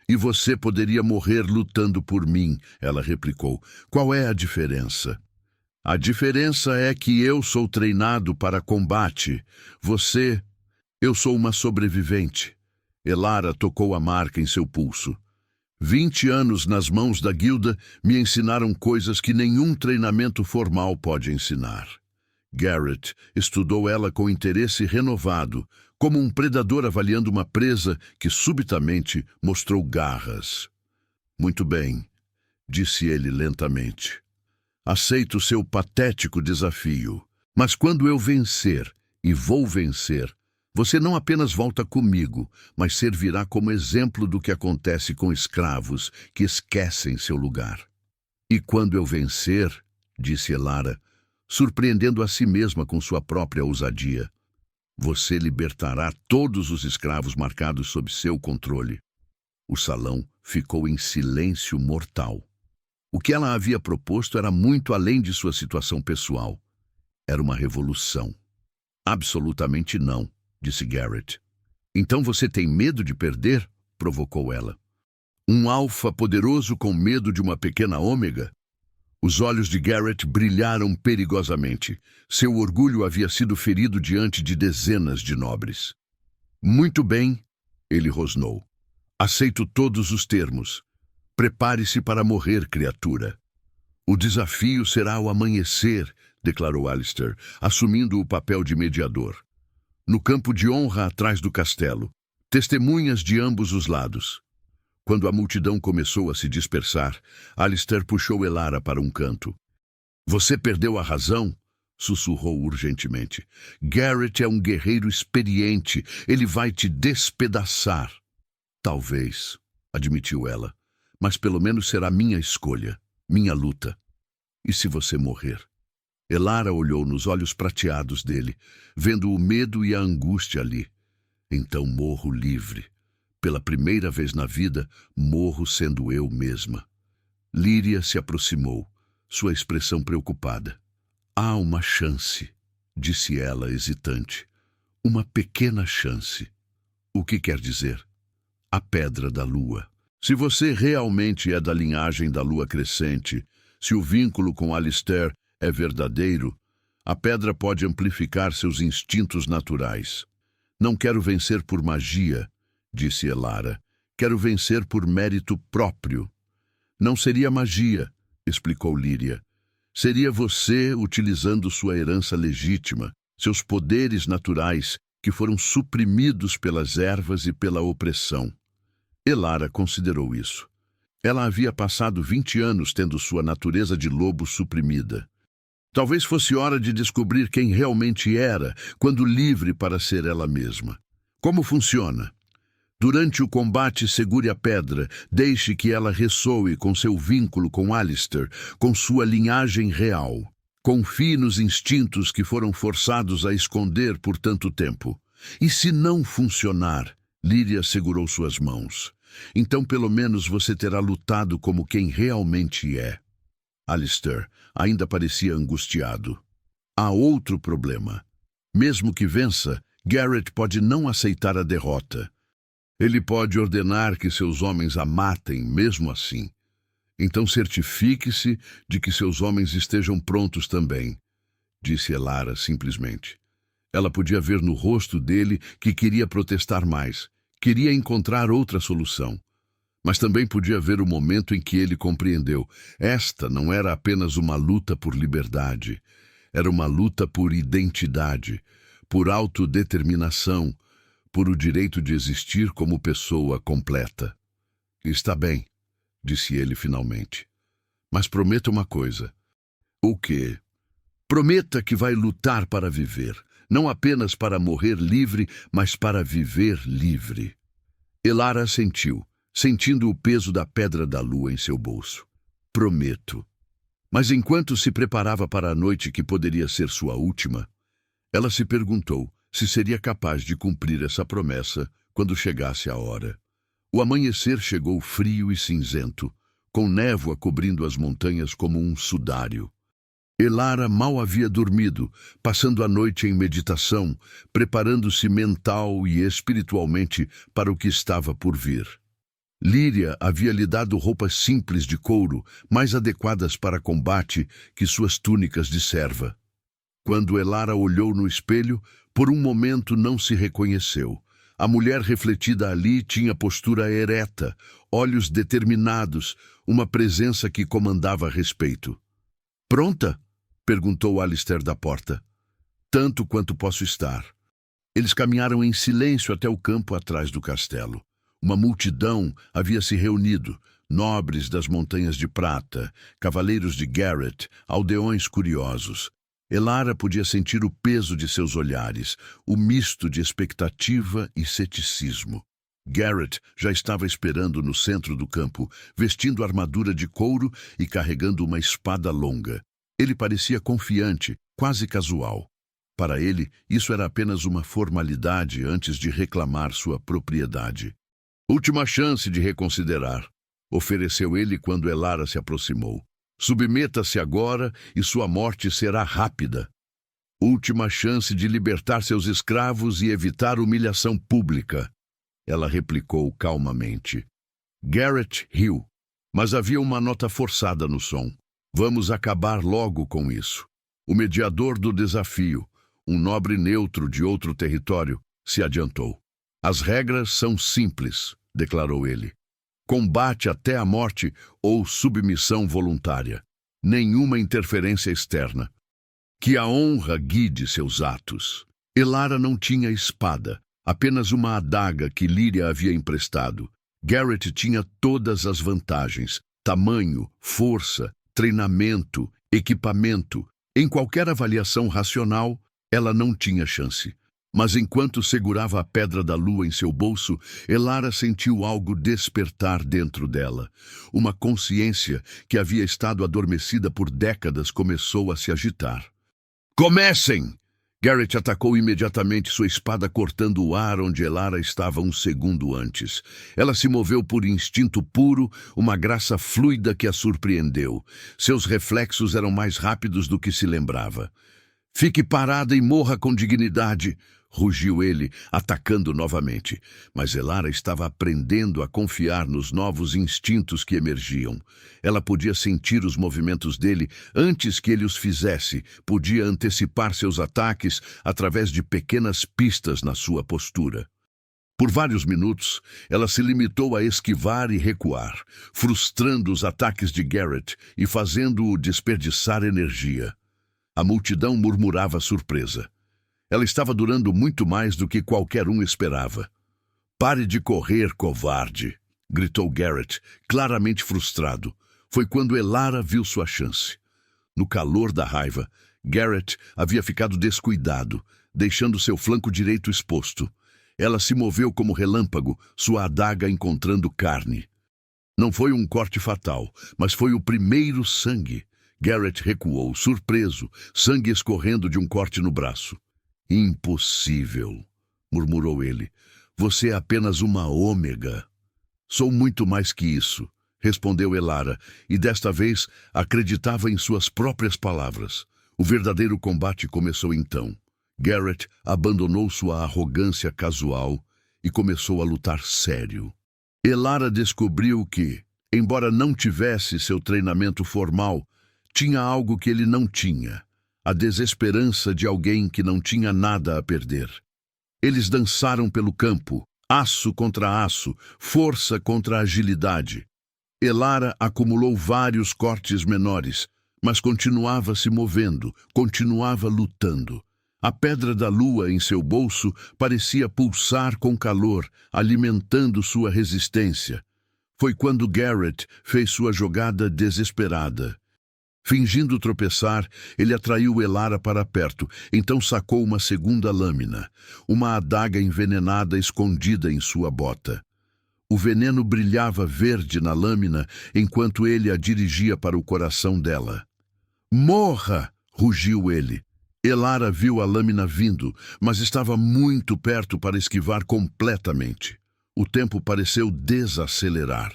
E você poderia morrer lutando por mim, ela replicou. Qual é a diferença? A diferença é que eu sou treinado para combate. Eu sou uma sobrevivente. Elara tocou a marca em seu pulso. 20 anos nas mãos da guilda me ensinaram coisas que nenhum treinamento formal pode ensinar. Garrett estudou ela com interesse renovado, como um predador avaliando uma presa que subitamente mostrou garras. Muito bem, disse ele lentamente. Aceito seu patético desafio, mas quando eu vencer, e vou vencer, você não apenas volta comigo, mas servirá como exemplo do que acontece com escravos que esquecem seu lugar. E quando eu vencer, disse Elara, surpreendendo a si mesma com sua própria ousadia, você libertará todos os escravos marcados sob seu controle. O salão ficou em silêncio mortal. O que ela havia proposto era muito além de sua situação pessoal. Era uma revolução. Absolutamente não, disse Garrett. Então você tem medo de perder? Provocou ela. Um alfa poderoso com medo de uma pequena ômega? Os olhos de Garrett brilharam perigosamente. Seu orgulho havia sido ferido diante de dezenas de nobres. Muito bem, ele rosnou. Aceito todos os termos. Prepare-se para morrer, criatura. O desafio será ao amanhecer, declarou Alistair, assumindo o papel de mediador. No campo de honra atrás do castelo, testemunhas de ambos os lados. Quando a multidão começou a se dispersar, Alistair puxou Elara para um canto. Você perdeu a razão? Sussurrou urgentemente. Garrett é um guerreiro experiente. Ele vai te despedaçar. Talvez, admitiu ela, mas pelo menos será minha escolha, minha luta. E se você morrer? Elara olhou nos olhos prateados dele, vendo o medo e a angústia ali. Então morro livre. Pela primeira vez na vida, morro sendo eu mesma. Lyria se aproximou, sua expressão preocupada. Há uma chance, disse ela hesitante. Uma pequena chance. O que quer dizer? A pedra da lua. Se você realmente é da linhagem da lua crescente, se o vínculo com Alistair é verdadeiro, a pedra pode amplificar seus instintos naturais. Não quero vencer por magia, disse Elara. Quero vencer por mérito próprio. Não seria magia, explicou Lyria. Seria você utilizando sua herança legítima, seus poderes naturais que foram suprimidos pelas ervas e pela opressão. Elara considerou isso. Ela havia passado 20 anos tendo sua natureza de lobo suprimida. Talvez fosse hora de descobrir quem realmente era, quando livre para ser ela mesma. Como funciona? Durante o combate, segure a pedra, deixe que ela ressoe com seu vínculo com Alistair, com sua linhagem real. Confie nos instintos que foram forçados a esconder por tanto tempo. E se não funcionar, Lyria segurou suas mãos. Então pelo menos você terá lutado como quem realmente é. Alistair ainda parecia angustiado. Há outro problema. Mesmo que vença, Garrett pode não aceitar a derrota. Ele pode ordenar que seus homens a matem mesmo assim. Então certifique-se de que seus homens estejam prontos também, disse Elara simplesmente. Ela podia ver no rosto dele que queria protestar mais, queria encontrar outra solução. Mas também podia ver o momento em que ele compreendeu. Esta não era apenas uma luta por liberdade, era uma luta por identidade, por autodeterminação, por o direito de existir como pessoa completa. Está bem, disse ele finalmente. Mas prometa uma coisa. O quê? Prometa que vai lutar para viver, não apenas para morrer livre, mas para viver livre. Elara assentiu, sentindo o peso da pedra da lua em seu bolso. Prometo. Mas enquanto se preparava para a noite que poderia ser sua última, ela se perguntou se seria capaz de cumprir essa promessa quando chegasse a hora. O amanhecer chegou frio e cinzento, com névoa cobrindo as montanhas como um sudário. Elara mal havia dormido, passando a noite em meditação, preparando-se mental e espiritualmente para o que estava por vir. Líria havia lhe dado roupas simples de couro, mais adequadas para combate que suas túnicas de serva. Quando Elara olhou no espelho, por um momento não se reconheceu. A mulher refletida ali tinha postura ereta, olhos determinados, uma presença que comandava respeito. Pronta? Perguntou Alistair da porta. Tanto quanto posso estar. Eles caminharam em silêncio até o campo atrás do castelo. Uma multidão havia se reunido, nobres das Montanhas de Prata, cavaleiros de Garrett, aldeões curiosos. Elara podia sentir o peso de seus olhares, o misto de expectativa e ceticismo. Garrett já estava esperando no centro do campo, vestindo armadura de couro e carregando uma espada longa. Ele parecia confiante, quase casual. Para ele, isso era apenas uma formalidade antes de reclamar sua propriedade. Última chance de reconsiderar, ofereceu ele quando Elara se aproximou. Submeta-se agora e sua morte será rápida. Última chance de libertar seus escravos e evitar humilhação pública. Ela replicou calmamente. Garrett riu, mas havia uma nota forçada no som. Vamos acabar logo com isso. O mediador do desafio, um nobre neutro de outro território, se adiantou. As regras são simples, declarou ele. Combate até a morte ou submissão voluntária. Nenhuma interferência externa. Que a honra guide seus atos. Elara não tinha espada, apenas uma adaga que Líria havia emprestado. Garrett tinha todas as vantagens: tamanho, força, treinamento, equipamento. Em qualquer avaliação racional, ela não tinha chance. Mas enquanto segurava a pedra da lua em seu bolso, Elara sentiu algo despertar dentro dela. Uma consciência que havia estado adormecida por décadas começou a se agitar. Comecem! Garrett atacou imediatamente, sua espada cortando o ar onde Elara estava um segundo antes. Ela se moveu por instinto puro, uma graça fluida que a surpreendeu. Seus reflexos eram mais rápidos do que se lembrava. Fique parada e morra com dignidade, rugiu ele, atacando novamente. Mas Elara estava aprendendo a confiar nos novos instintos que emergiam. Ela podia sentir os movimentos dele antes que ele os fizesse, podia antecipar seus ataques através de pequenas pistas na sua postura. Por vários minutos, ela se limitou a esquivar e recuar, frustrando os ataques de Garrett e fazendo-o desperdiçar energia. A multidão murmurava surpresa. Ela estava durando muito mais do que qualquer um esperava. Pare de correr, covarde, gritou Garrett, claramente frustrado. Foi quando Elara viu sua chance. No calor da raiva, Garrett havia ficado descuidado, deixando seu flanco direito exposto. Ela se moveu como relâmpago, sua adaga encontrando carne. Não foi um corte fatal, mas foi o primeiro sangue. Garrett recuou, surpreso, sangue escorrendo de um corte no braço. Impossível, murmurou ele. Você é apenas uma ômega. Sou muito mais que isso, respondeu Elara, e desta vez acreditava em suas próprias palavras. O verdadeiro combate começou então. Garrett abandonou sua arrogância casual e começou a lutar sério. Elara descobriu que, embora não tivesse seu treinamento formal, tinha algo que ele não tinha: a desesperança de alguém que não tinha nada a perder. Eles dançaram pelo campo, aço contra aço, força contra agilidade. Elara acumulou vários cortes menores, mas continuava se movendo, continuava lutando. A pedra da lua em seu bolso parecia pulsar com calor, alimentando sua resistência. Foi quando Garrett fez sua jogada desesperada. Fingindo tropeçar, ele atraiu Elara para perto, então sacou uma segunda lâmina, uma adaga envenenada escondida em sua bota. O veneno brilhava verde na lâmina enquanto ele a dirigia para o coração dela. "Morra!" rugiu ele. Elara viu a lâmina vindo, mas estava muito perto para esquivar completamente. O tempo pareceu desacelerar.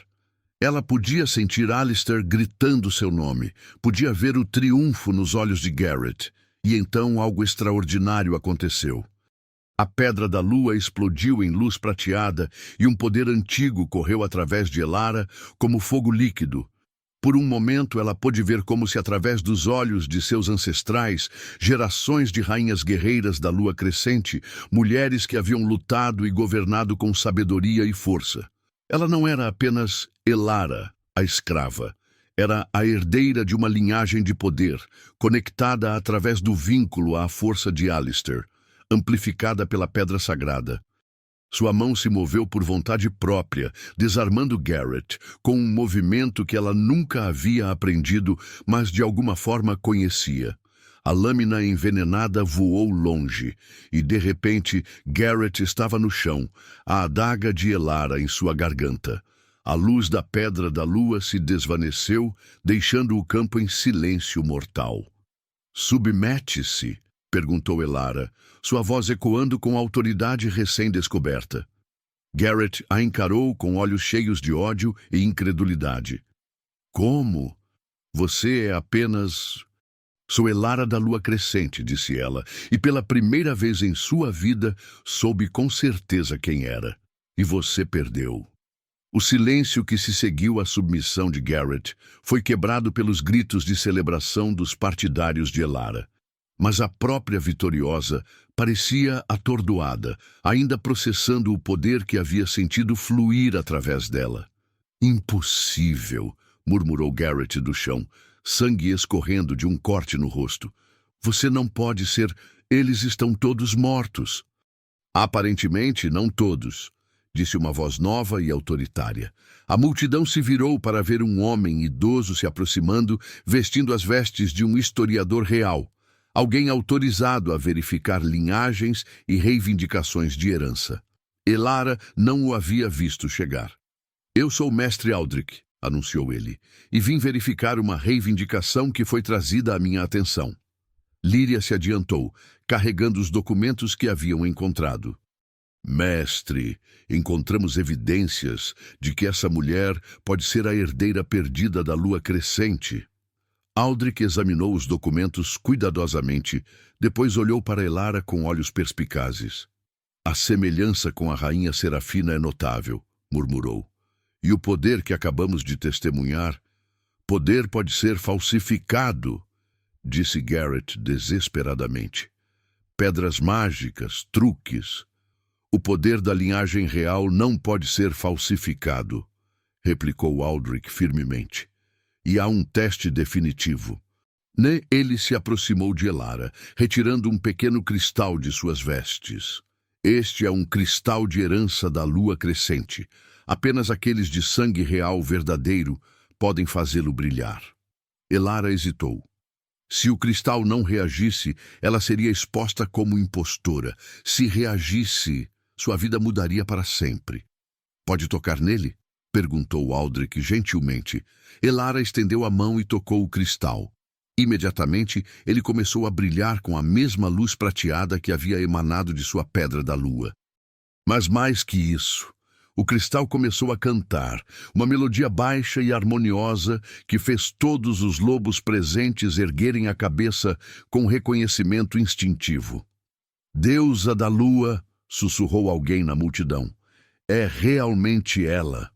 Ela podia sentir Alistair gritando seu nome, podia ver o triunfo nos olhos de Garrett, e então algo extraordinário aconteceu. A pedra da lua explodiu em luz prateada e um poder antigo correu através de Elara como fogo líquido. Por um momento ela pôde ver como se através dos olhos de seus ancestrais, gerações de rainhas guerreiras da lua crescente, mulheres que haviam lutado e governado com sabedoria e força. Ela não era apenas Elara, a escrava. Era a herdeira de uma linhagem de poder, conectada através do vínculo à força de Alistair, amplificada pela pedra sagrada. Sua mão se moveu por vontade própria, desarmando Garrett, com um movimento que ela nunca havia aprendido, mas de alguma forma conhecia. A lâmina envenenada voou longe, e de repente Garrett estava no chão, a adaga de Elara em sua garganta. A luz da pedra da lua se desvaneceu, deixando o campo em silêncio mortal. "Submete-se?" perguntou Elara, sua voz ecoando com autoridade recém-descoberta. Garrett a encarou com olhos cheios de ódio e incredulidade. "Como? Você é apenas..." "Sou Elara da lua crescente", disse ela, e pela primeira vez em sua vida soube com certeza quem era. "E você perdeu." O silêncio que se seguiu à submissão de Garrett foi quebrado pelos gritos de celebração dos partidários de Elara. Mas a própria vitoriosa parecia atordoada, ainda processando o poder que havia sentido fluir através dela. "Impossível", murmurou Garrett do chão, sangue escorrendo de um corte no rosto. "Você não pode ser... Eles estão todos mortos." "Aparentemente, não todos", disse uma voz nova e autoritária. A multidão se virou para ver um homem idoso se aproximando, vestindo as vestes de um historiador real. Alguém autorizado a verificar linhagens e reivindicações de herança. Elara não o havia visto chegar. "Eu sou o mestre Aldrich", anunciou ele, "e vim verificar uma reivindicação que foi trazida à minha atenção." Líria se adiantou, carregando os documentos que haviam encontrado. "Mestre, encontramos evidências de que essa mulher pode ser a herdeira perdida da lua crescente." Aldrich examinou os documentos cuidadosamente, depois olhou para Elara com olhos perspicazes. "A semelhança com a rainha Serafina é notável", murmurou. "E o poder que acabamos de testemunhar? Poder pode ser falsificado", disse Garrett desesperadamente. "Pedras mágicas, truques. O poder da linhagem real não pode ser falsificado", replicou Aldrich firmemente. "E há um teste definitivo." Ele se aproximou de Elara, retirando um pequeno cristal de suas vestes. "Este é um cristal de herança da lua crescente. Apenas aqueles de sangue real verdadeiro podem fazê-lo brilhar." Elara hesitou. Se o cristal não reagisse, ela seria exposta como impostora. Se reagisse, sua vida mudaria para sempre. "Pode tocar nele?" perguntou Aldrich gentilmente. Elara estendeu a mão e tocou o cristal. Imediatamente, ele começou a brilhar com a mesma luz prateada que havia emanado de sua pedra da lua. Mas mais que isso, o cristal começou a cantar, uma melodia baixa e harmoniosa que fez todos os lobos presentes erguerem a cabeça com reconhecimento instintivo. "Deusa da lua, sussurrou alguém na multidão. É realmente ela.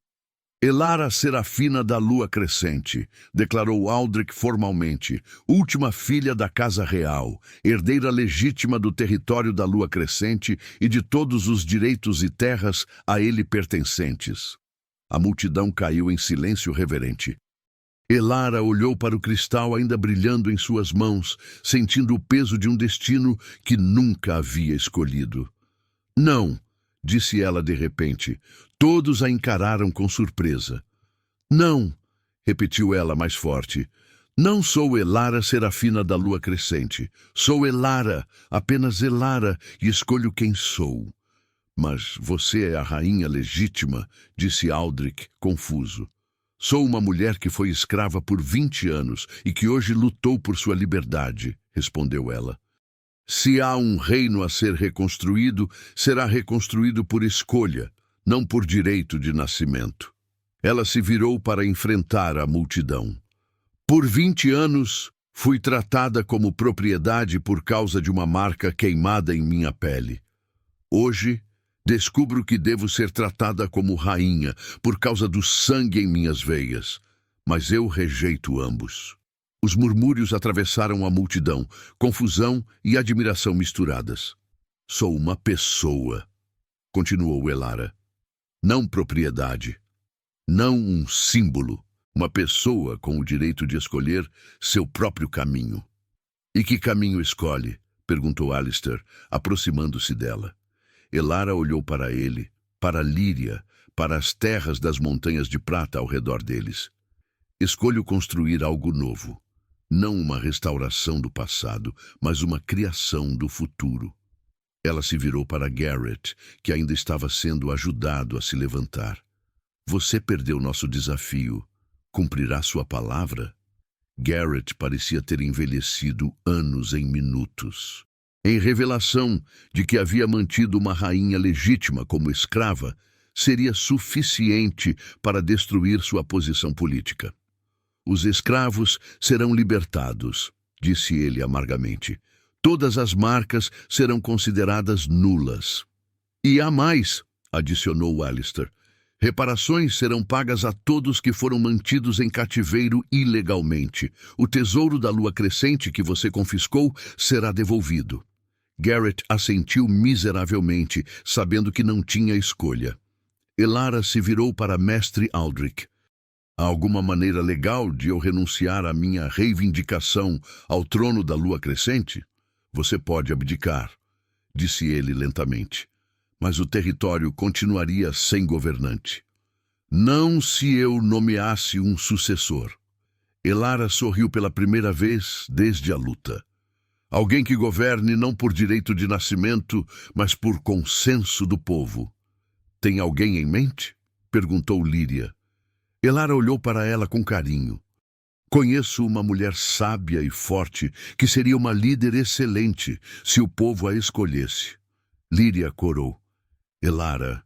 Elara Serafina da Lua Crescente, declarou Aldrich formalmente, última filha da Casa Real, herdeira legítima do território da Lua Crescente e de todos os direitos e terras a ele pertencentes. A multidão caiu em silêncio reverente. Elara olhou para o cristal ainda brilhando em suas mãos, sentindo o peso de um destino que nunca havia escolhido. Não, disse ela de repente. Todos a encararam com surpresa. Não, repetiu ela mais forte. Não sou Elara Serafina da Lua Crescente. Sou Elara, apenas Elara, e escolho quem sou. Mas você é a rainha legítima, disse Aldrich, confuso. Sou uma mulher que foi escrava por 20 anos e que hoje lutou por sua liberdade, respondeu ela. Se há um reino a ser reconstruído, será reconstruído por escolha, não por direito de nascimento. Ela se virou para enfrentar a multidão. Por 20 anos, fui tratada como propriedade por causa de uma marca queimada em minha pele. Hoje, descubro que devo ser tratada como rainha por causa do sangue em minhas veias, mas eu rejeito ambos. Os murmúrios atravessaram a multidão, confusão e admiração misturadas. Sou uma pessoa, continuou Elara. Não propriedade. Não um símbolo. Uma pessoa com o direito de escolher seu próprio caminho. E que caminho escolhe? Perguntou Alistair, aproximando-se dela. Elara olhou para ele, para Líria, para as terras das montanhas de prata ao redor deles. Escolho construir algo novo. Não uma restauração do passado, mas uma criação do futuro. Ela se virou para Garrett, que ainda estava sendo ajudado a se levantar. Você perdeu nosso desafio. Cumprirá sua palavra? Garrett parecia ter envelhecido anos em minutos. Em revelação de que havia mantido uma rainha legítima como escrava, seria suficiente para destruir sua posição política. Os escravos serão libertados, disse ele amargamente. Todas as marcas serão consideradas nulas. E há mais, adicionou Alistair. Reparações serão pagas a todos que foram mantidos em cativeiro ilegalmente. O tesouro da Lua Crescente que você confiscou será devolvido. Garrett assentiu miseravelmente, sabendo que não tinha escolha. Elara se virou para Mestre Aldrich. Há alguma maneira legal de eu renunciar à minha reivindicação ao trono da Lua Crescente? Você pode abdicar, disse ele lentamente. Mas o território continuaria sem governante. Não se eu nomeasse um sucessor. Elara sorriu pela primeira vez desde a luta. Alguém que governe não por direito de nascimento, mas por consenso do povo. Tem alguém em mente? Perguntou Líria. Elara olhou para ela com carinho. Conheço uma mulher sábia e forte que seria uma líder excelente se o povo a escolhesse. Líria corou. Elara,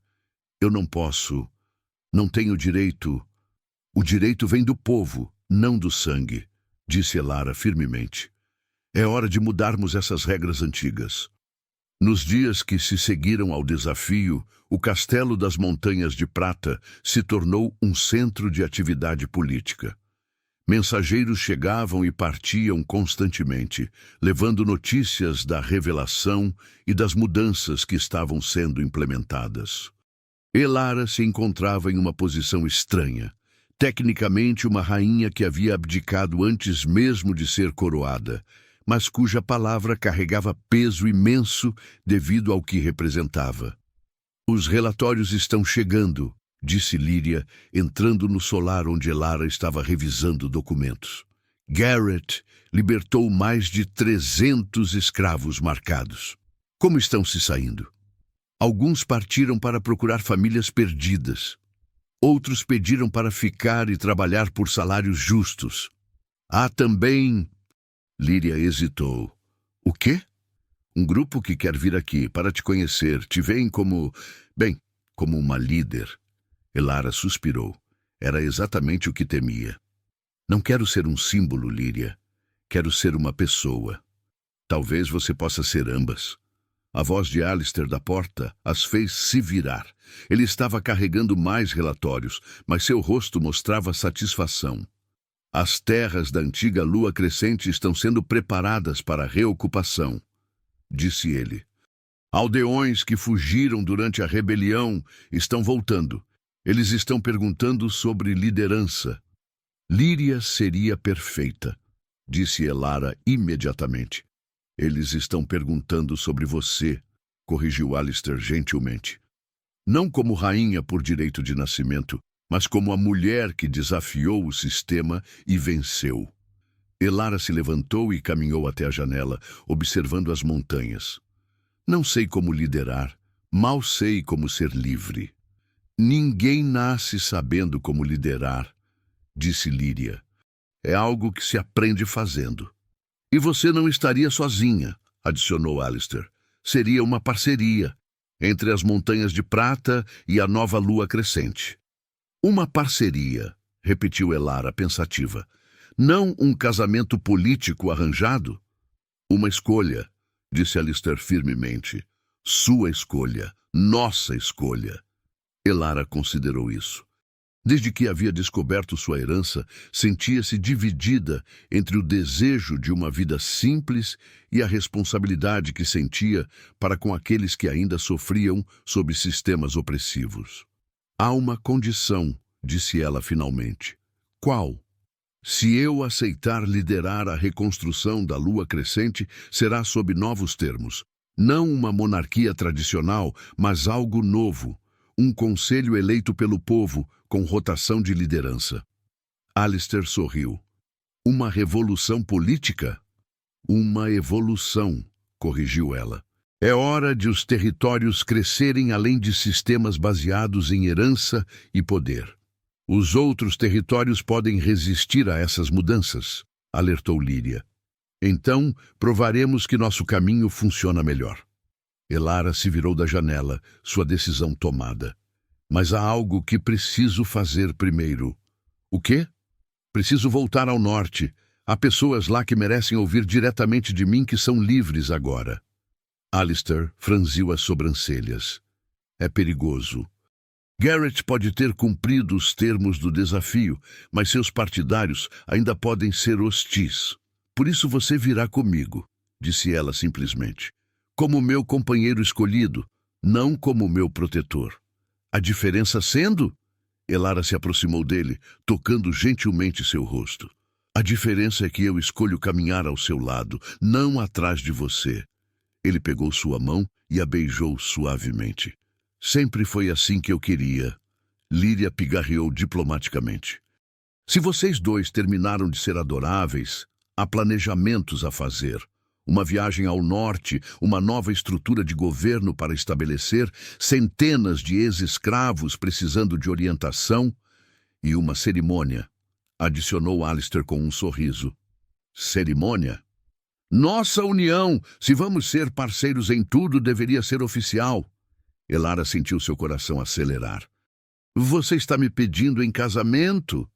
eu não posso, não tenho direito. O direito vem do povo, não do sangue, disse Elara firmemente. É hora de mudarmos essas regras antigas. Nos dias que se seguiram ao desafio, o Castelo das Montanhas de Prata se tornou um centro de atividade política. Mensageiros chegavam e partiam constantemente, levando notícias da revelação e das mudanças que estavam sendo implementadas. Elara se encontrava em uma posição estranha, tecnicamente uma rainha que havia abdicado antes mesmo de ser coroada, mas cuja palavra carregava peso imenso devido ao que representava. Os relatórios estão chegando, disse Líria, entrando no solar onde Elara estava revisando documentos. Garrett libertou mais de 300 escravos marcados. Como estão se saindo? Alguns partiram para procurar famílias perdidas. Outros pediram para ficar e trabalhar por salários justos. Há também... Líria hesitou. O quê? Um grupo que quer vir aqui para te conhecer. Te veem como... bem, como uma líder. Elara suspirou. Era exatamente o que temia. Não quero ser um símbolo, Líria. Quero ser uma pessoa. Talvez você possa ser ambas. A voz de Alistair da porta as fez se virar. Ele estava carregando mais relatórios, mas seu rosto mostrava satisfação. As terras da antiga lua crescente estão sendo preparadas para a reocupação, disse ele. Aldeões que fugiram durante a rebelião estão voltando. Eles estão perguntando sobre liderança. Líria seria perfeita, disse Elara imediatamente. Eles estão perguntando sobre você, corrigiu Alistair gentilmente. Não como rainha por direito de nascimento, mas como a mulher que desafiou o sistema e venceu. Elara se levantou e caminhou até a janela, observando as montanhas. Não sei como liderar, mal sei como ser livre. Ninguém nasce sabendo como liderar, disse Líria. É algo que se aprende fazendo. E você não estaria sozinha, adicionou Alistair. Seria uma parceria entre as montanhas de prata e a nova lua crescente. Uma parceria, repetiu Elara pensativa. Não um casamento político arranjado? Uma escolha, disse Alistair firmemente. Sua escolha, nossa escolha. Elara considerou isso. Desde que havia descoberto sua herança, sentia-se dividida entre o desejo de uma vida simples e a responsabilidade que sentia para com aqueles que ainda sofriam sob sistemas opressivos. Há uma condição, disse ela finalmente. Qual? Se eu aceitar liderar a reconstrução da lua crescente, será sob novos termos. Não uma monarquia tradicional, mas algo novo. Um conselho eleito pelo povo, com rotação de liderança. Alistair sorriu. Uma revolução política? Uma evolução, corrigiu ela. É hora de os territórios crescerem além de sistemas baseados em herança e poder. Os outros territórios podem resistir a essas mudanças, alertou Líria. Então, provaremos que nosso caminho funciona melhor. Elara se virou da janela, sua decisão tomada. Mas há algo que preciso fazer primeiro. O quê? Preciso voltar ao norte. Há pessoas lá que merecem ouvir diretamente de mim que são livres agora. Alistair franziu as sobrancelhas. É perigoso. Garrett pode ter cumprido os termos do desafio, mas seus partidários ainda podem ser hostis. Por isso você virá comigo, disse ela simplesmente. Como meu companheiro escolhido, não como meu protetor. A diferença sendo? Elara se aproximou dele, tocando gentilmente seu rosto. A diferença é que eu escolho caminhar ao seu lado, não atrás de você. Ele pegou sua mão e a beijou suavemente. Sempre foi assim que eu queria. Líria pigarreou diplomaticamente. Se vocês dois terminaram de ser adoráveis, há planejamentos a fazer. Uma viagem ao norte, uma nova estrutura de governo para estabelecer, centenas de ex-escravos precisando de orientação e uma cerimônia, adicionou Alistair com um sorriso. Cerimônia? Nossa união, se vamos ser parceiros em tudo, deveria ser oficial. Elara sentiu seu coração acelerar. Você está me pedindo em casamento?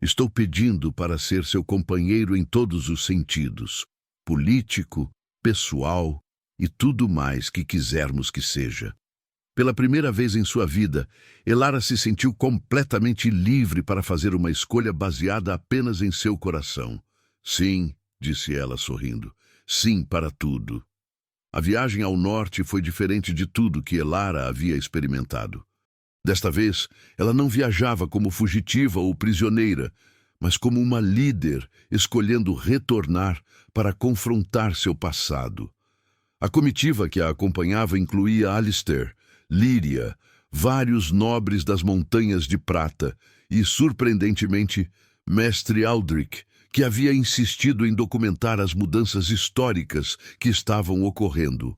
Estou pedindo para ser seu companheiro em todos os sentidos. Político, pessoal e tudo mais que quisermos que seja. Pela primeira vez em sua vida, Elara se sentiu completamente livre para fazer uma escolha baseada apenas em seu coração. Sim, disse ela sorrindo, sim para tudo. A viagem ao norte foi diferente de tudo que Elara havia experimentado. Desta vez, ela não viajava como fugitiva ou prisioneira, mas como uma líder escolhendo retornar para confrontar seu passado. A comitiva que a acompanhava incluía Alistair, Líria, vários nobres das Montanhas de Prata e, surpreendentemente, Mestre Aldrich, que havia insistido em documentar as mudanças históricas que estavam ocorrendo.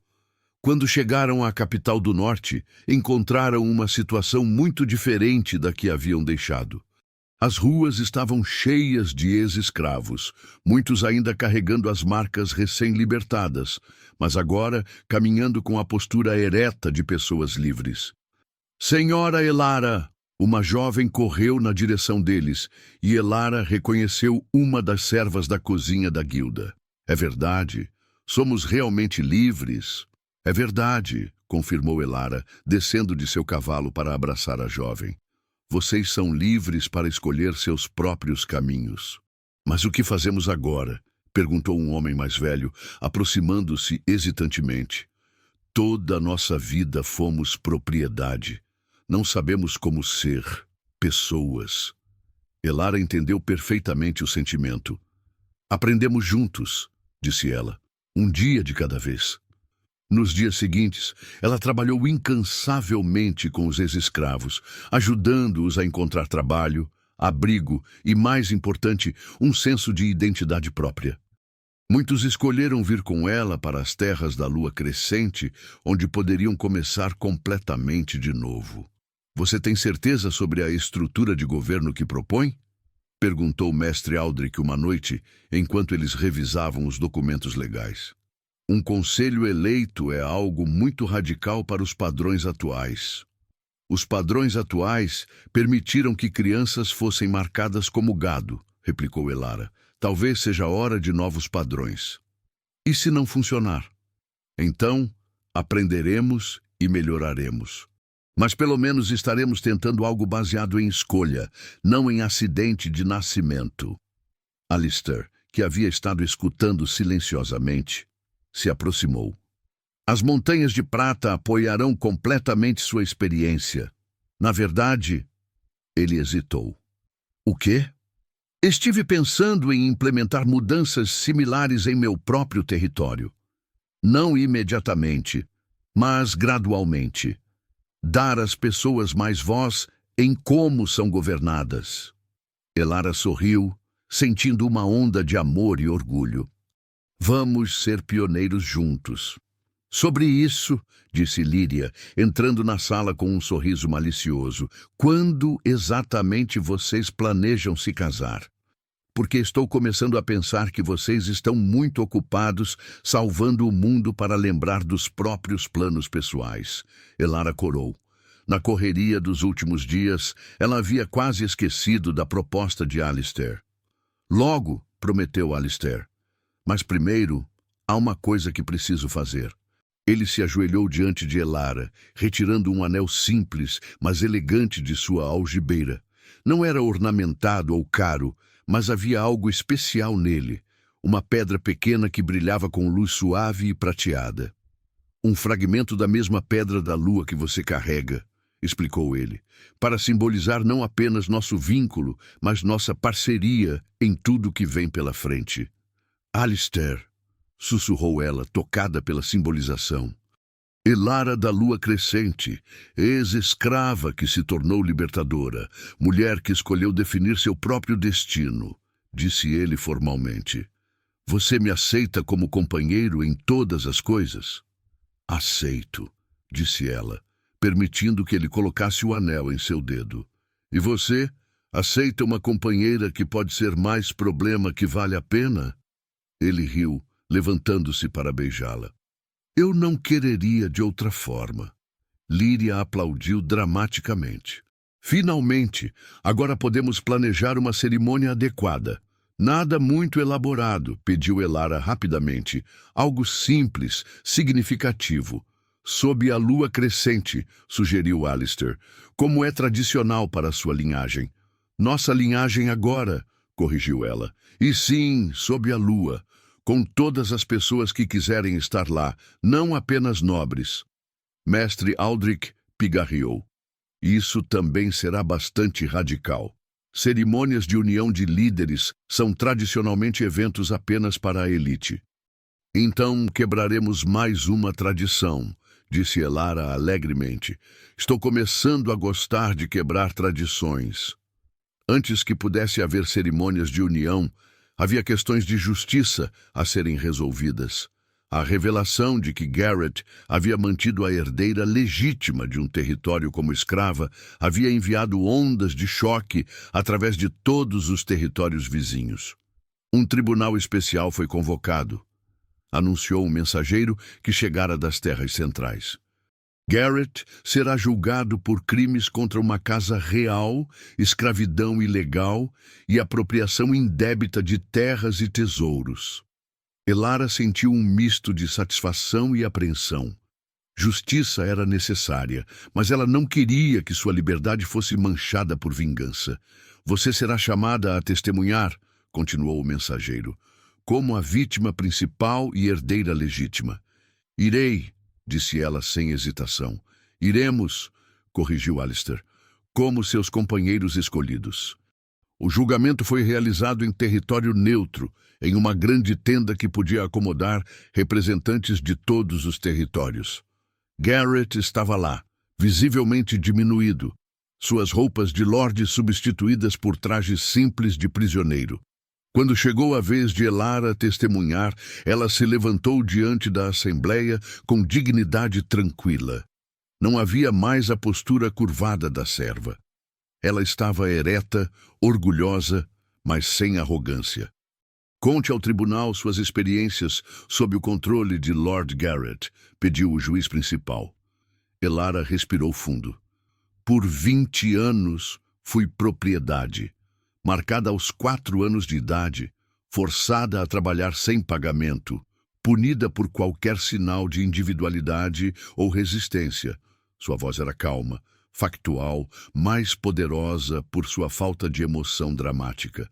Quando chegaram à capital do norte, encontraram uma situação muito diferente da que haviam deixado. As ruas estavam cheias de ex-escravos, muitos ainda carregando as marcas recém-libertadas, mas agora caminhando com a postura ereta de pessoas livres. Senhora Elara! Uma jovem correu na direção deles, e Elara reconheceu uma das servas da cozinha da guilda. É verdade, somos realmente livres. É verdade, confirmou Elara, descendo de seu cavalo para abraçar a jovem. Vocês são livres para escolher seus próprios caminhos. Mas o que fazemos agora? Perguntou um homem mais velho, aproximando-se hesitantemente. Toda a nossa vida fomos propriedade. Não sabemos como ser pessoas. Elara entendeu perfeitamente o sentimento. Aprendemos juntos, disse ela, um dia de cada vez. Nos dias seguintes, ela trabalhou incansavelmente com os ex-escravos, ajudando-os a encontrar trabalho, abrigo e, mais importante, um senso de identidade própria. Muitos escolheram vir com ela para as terras da lua crescente, onde poderiam começar completamente de novo. Você tem certeza sobre a estrutura de governo que propõe? Perguntou o mestre Aldrich uma noite, enquanto eles revisavam os documentos legais. Um conselho eleito é algo muito radical para os padrões atuais. Os padrões atuais permitiram que crianças fossem marcadas como gado, replicou Elara. Talvez seja hora de novos padrões. E se não funcionar? Então, aprenderemos e melhoraremos. Mas pelo menos estaremos tentando algo baseado em escolha, não em acidente de nascimento. Alistair, que havia estado escutando silenciosamente, se aproximou. As montanhas de prata apoiarão completamente sua experiência. Na verdade, ele hesitou. O quê? Estive pensando em implementar mudanças similares em meu próprio território. Não imediatamente, mas gradualmente. Dar às pessoas mais voz em como são governadas. Elara sorriu, sentindo uma onda de amor e orgulho. Vamos ser pioneiros juntos. Sobre isso, disse Líria, entrando na sala com um sorriso malicioso, quando exatamente vocês planejam se casar? Porque estou começando a pensar que vocês estão muito ocupados salvando o mundo para lembrar dos próprios planos pessoais. Elara corou. Na correria dos últimos dias, ela havia quase esquecido da proposta de Alistair. Logo, prometeu Alistair. Mas primeiro, há uma coisa que preciso fazer. Ele se ajoelhou diante de Elara, retirando um anel simples, mas elegante de sua algibeira. Não era ornamentado ou caro, mas havia algo especial nele, uma pedra pequena que brilhava com luz suave e prateada. Um fragmento da mesma pedra da lua que você carrega, explicou ele, para simbolizar não apenas nosso vínculo, mas nossa parceria em tudo que vem pela frente. Alistair, sussurrou ela, tocada pela simbolização. Elara da lua crescente, ex-escrava que se tornou libertadora, mulher que escolheu definir seu próprio destino, disse ele formalmente. Você me aceita como companheiro em todas as coisas? Aceito, disse ela, permitindo que ele colocasse o anel em seu dedo. E você, aceita uma companheira que pode ser mais problema que vale a pena? Ele riu, levantando-se para beijá-la. Eu não quereria de outra forma. Líria aplaudiu dramaticamente. Finalmente, agora podemos planejar uma cerimônia adequada. Nada muito elaborado, pediu Elara rapidamente. Algo simples, significativo. Sob a lua crescente, sugeriu Alistair, como é tradicional para sua linhagem. Nossa linhagem agora, corrigiu ela. E sim, sob a lua. Com todas as pessoas que quiserem estar lá, não apenas nobres. Mestre Aldrich pigarreou. Isso também será bastante radical. Cerimônias de união de líderes são tradicionalmente eventos apenas para a elite. Então quebraremos mais uma tradição, disse Elara alegremente. Estou começando a gostar de quebrar tradições. Antes que pudesse haver cerimônias de união, havia questões de justiça a serem resolvidas. A revelação de que Garrett havia mantido a herdeira legítima de um território como escrava havia enviado ondas de choque através de todos os territórios vizinhos. Um tribunal especial foi convocado, anunciou um mensageiro que chegara das terras centrais. Garrett será julgado por crimes contra uma casa real, escravidão ilegal e apropriação indébita de terras e tesouros. Elara sentiu um misto de satisfação e apreensão. Justiça era necessária, mas ela não queria que sua liberdade fosse manchada por vingança. Você será chamada a testemunhar, continuou o mensageiro, como a vítima principal e herdeira legítima. Irei, disse ela sem hesitação. Iremos, corrigiu Alistair, como seus companheiros escolhidos. O julgamento foi realizado em território neutro, em uma grande tenda que podia acomodar representantes de todos os territórios. Garrett estava lá, visivelmente diminuído, suas roupas de lorde substituídas por trajes simples de prisioneiro. Quando chegou a vez de Elara testemunhar, ela se levantou diante da assembleia com dignidade tranquila. Não havia mais a postura curvada da serva. Ela estava ereta, orgulhosa, mas sem arrogância. Conte ao tribunal suas experiências sob o controle de Lord Garrett, pediu o juiz principal. Elara respirou fundo. Por 20 anos fui propriedade. Marcada aos 4 anos de idade, forçada a trabalhar sem pagamento, punida por qualquer sinal de individualidade ou resistência. Sua voz era calma, factual, mais poderosa por sua falta de emoção dramática.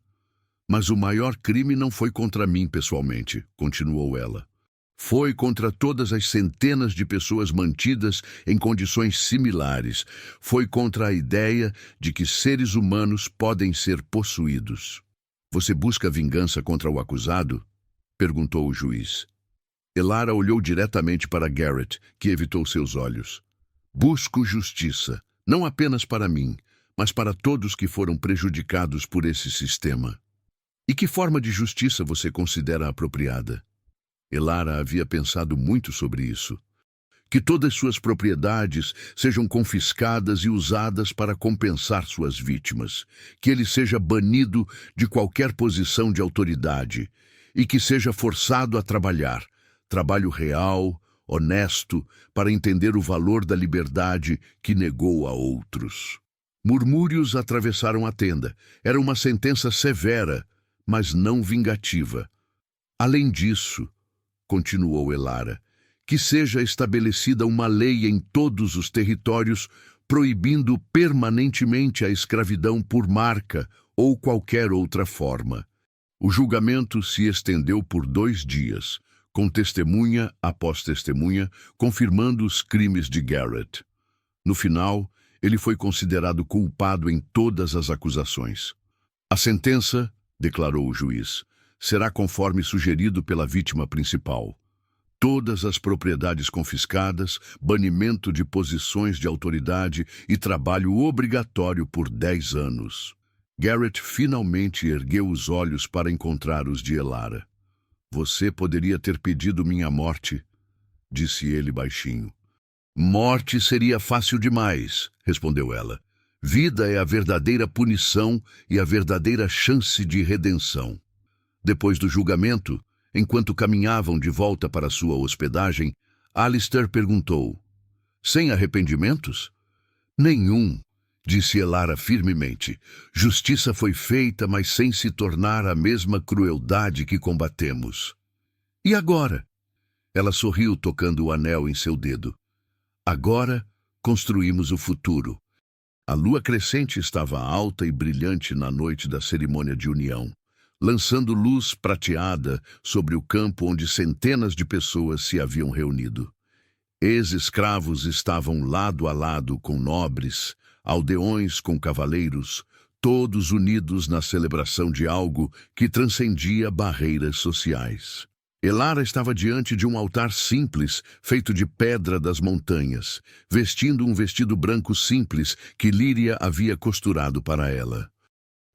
Mas o maior crime não foi contra mim pessoalmente, continuou ela. Foi contra todas as centenas de pessoas mantidas em condições similares. Foi contra a ideia de que seres humanos podem ser possuídos. Você busca vingança contra o acusado? Perguntou o juiz. Elara olhou diretamente para Garrett, que evitou seus olhos. Busco justiça, não apenas para mim, mas para todos que foram prejudicados por esse sistema. E que forma de justiça você considera apropriada? Elara havia pensado muito sobre isso. Que todas suas propriedades sejam confiscadas e usadas para compensar suas vítimas. Que ele seja banido de qualquer posição de autoridade. E que seja forçado a trabalhar. Trabalho real, honesto, para entender o valor da liberdade que negou a outros. Murmúrios atravessaram a tenda. Era uma sentença severa, mas não vingativa. Além disso, continuou Elara, que seja estabelecida uma lei em todos os territórios proibindo permanentemente a escravidão por marca ou qualquer outra forma. O julgamento se estendeu por 2 dias, com testemunha após testemunha, confirmando os crimes de Garrett. No final, ele foi considerado culpado em todas as acusações. A sentença, declarou o juiz, será conforme sugerido pela vítima principal. Todas as propriedades confiscadas, banimento de posições de autoridade e trabalho obrigatório por 10 anos. Garrett finalmente ergueu os olhos para encontrar os de Elara. Você poderia ter pedido minha morte, disse ele baixinho. Morte seria fácil demais, respondeu ela. Vida é a verdadeira punição e a verdadeira chance de redenção. Depois do julgamento, enquanto caminhavam de volta para sua hospedagem, Alistair perguntou, sem arrependimentos? Nenhum, disse Elara firmemente. Justiça foi feita, mas sem se tornar a mesma crueldade que combatemos. E agora? Ela sorriu tocando o anel em seu dedo. Agora construímos o futuro. A lua crescente estava alta e brilhante na noite da cerimônia de união, lançando luz prateada sobre o campo onde centenas de pessoas se haviam reunido. Ex-escravos estavam lado a lado com nobres, aldeões com cavaleiros, todos unidos na celebração de algo que transcendia barreiras sociais. Elara estava diante de um altar simples, feito de pedra das montanhas, vestindo um vestido branco simples que Líria havia costurado para ela.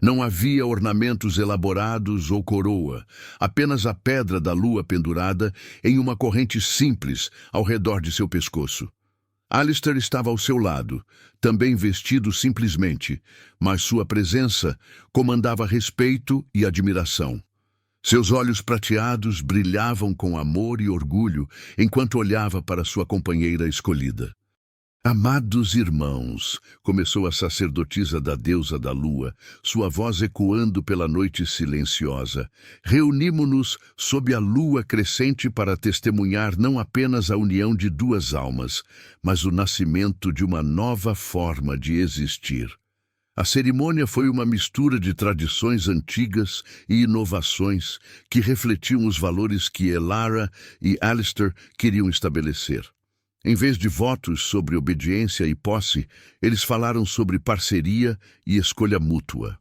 Não havia ornamentos elaborados ou coroa, apenas a pedra da lua pendurada em uma corrente simples ao redor de seu pescoço. Alistair estava ao seu lado, também vestido simplesmente, mas sua presença comandava respeito e admiração. Seus olhos prateados brilhavam com amor e orgulho enquanto olhava para sua companheira escolhida. Amados irmãos, começou a sacerdotisa da deusa da lua, sua voz ecoando pela noite silenciosa. Reunimo-nos sob a lua crescente para testemunhar não apenas a união de duas almas, mas o nascimento de uma nova forma de existir. A cerimônia foi uma mistura de tradições antigas e inovações que refletiam os valores que Elara e Alistair queriam estabelecer. Em vez de votos sobre obediência e posse, eles falaram sobre parceria e escolha mútua.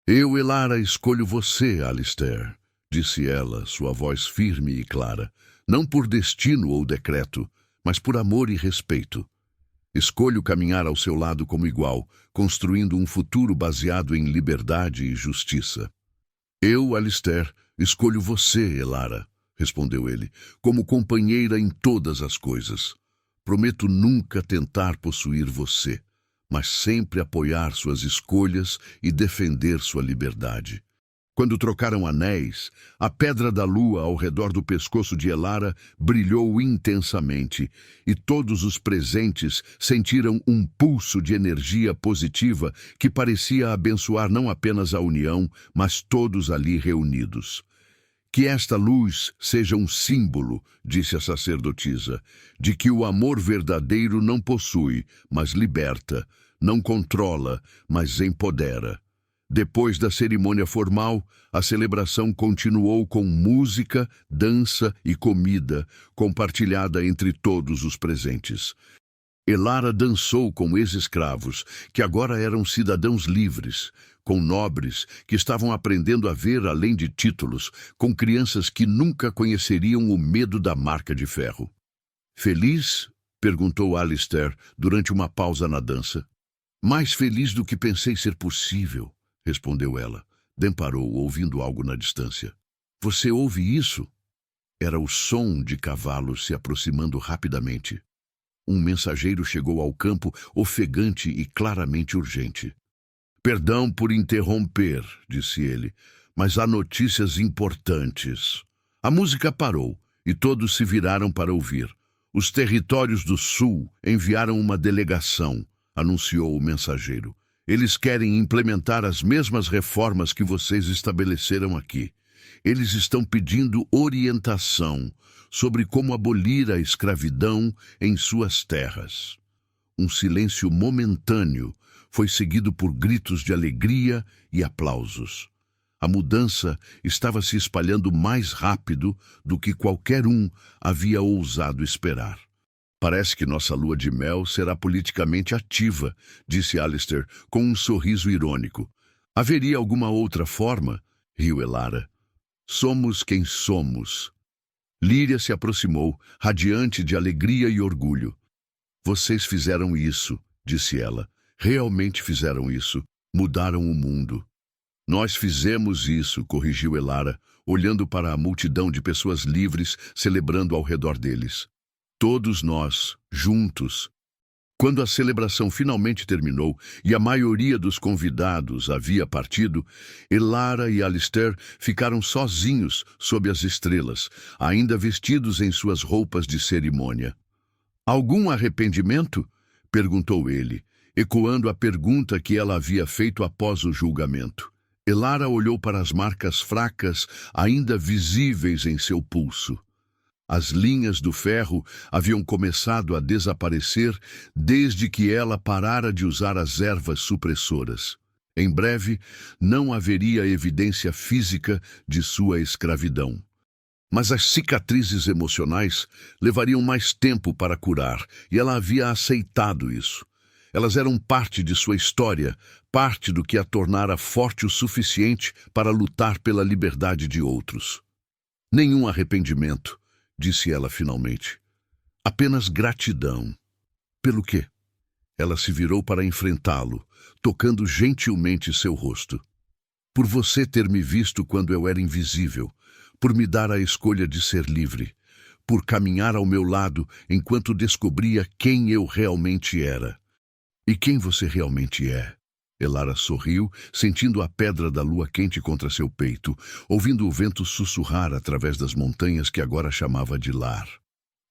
Eu, Elara, escolho você, Alistair, disse ela, sua voz firme e clara, não por destino ou decreto, mas por amor e respeito. Escolho caminhar ao seu lado como igual, construindo um futuro baseado em liberdade e justiça. Eu, Alistair, escolho você, Elara, respondeu ele, como companheira em todas as coisas. Prometo nunca tentar possuir você, mas sempre apoiar suas escolhas e defender sua liberdade. Quando trocaram anéis, a pedra da lua ao redor do pescoço de Elara brilhou intensamente, e todos os presentes sentiram um pulso de energia positiva que parecia abençoar não apenas a união, mas todos ali reunidos. Que esta luz seja um símbolo, disse a sacerdotisa, de que o amor verdadeiro não possui, mas liberta, não controla, mas empodera. Depois da cerimônia formal, a celebração continuou com música, dança e comida, compartilhada entre todos os presentes. Elara dançou com ex-escravos, que agora eram cidadãos livres, com nobres que estavam aprendendo a ver além de títulos, com crianças que nunca conheceriam o medo da marca de ferro. Feliz? Perguntou Alistair durante uma pausa na dança. Mais feliz do que pensei ser possível, respondeu ela. Parou, ouvindo algo na distância. Você ouve isso? Era o som de cavalos se aproximando rapidamente. Um mensageiro chegou ao campo, ofegante e claramente urgente. Perdão por interromper, disse ele, mas há notícias importantes. A música parou e todos se viraram para ouvir. Os territórios do sul enviaram uma delegação, anunciou o mensageiro. Eles querem implementar as mesmas reformas que vocês estabeleceram aqui. Eles estão pedindo orientação sobre como abolir a escravidão em suas terras. Um silêncio momentâneo foi seguido por gritos de alegria e aplausos. A mudança estava se espalhando mais rápido do que qualquer um havia ousado esperar. Parece que nossa lua de mel será politicamente ativa, disse Alistair com um sorriso irônico. Haveria alguma outra forma? Riu Elara. Somos quem somos. Líria se aproximou, radiante de alegria e orgulho. Vocês fizeram isso, disse ela. Realmente fizeram isso. Mudaram o mundo. Nós fizemos isso, corrigiu Elara, olhando para a multidão de pessoas livres celebrando ao redor deles. Todos nós, juntos. Quando a celebração finalmente terminou e a maioria dos convidados havia partido, Elara e Alistair ficaram sozinhos sob as estrelas, ainda vestidos em suas roupas de cerimônia. Algum arrependimento? Perguntou ele, ecoando a pergunta que ela havia feito após o julgamento. Elara olhou para as marcas fracas, ainda visíveis em seu pulso. As linhas do ferro haviam começado a desaparecer desde que ela parara de usar as ervas supressoras. Em breve, não haveria evidência física de sua escravidão. Mas as cicatrizes emocionais levariam mais tempo para curar, e ela havia aceitado isso. Elas eram parte de sua história, parte do que a tornara forte o suficiente para lutar pela liberdade de outros. Nenhum arrependimento, disse ela finalmente. Apenas gratidão. Pelo quê? Ela se virou para enfrentá-lo, tocando gentilmente seu rosto. Por você ter me visto quando eu era invisível, por me dar a escolha de ser livre, por caminhar ao meu lado enquanto descobria quem eu realmente era. E quem você realmente é? Elara sorriu, sentindo a pedra da lua quente contra seu peito, ouvindo o vento sussurrar através das montanhas que agora chamava de lar.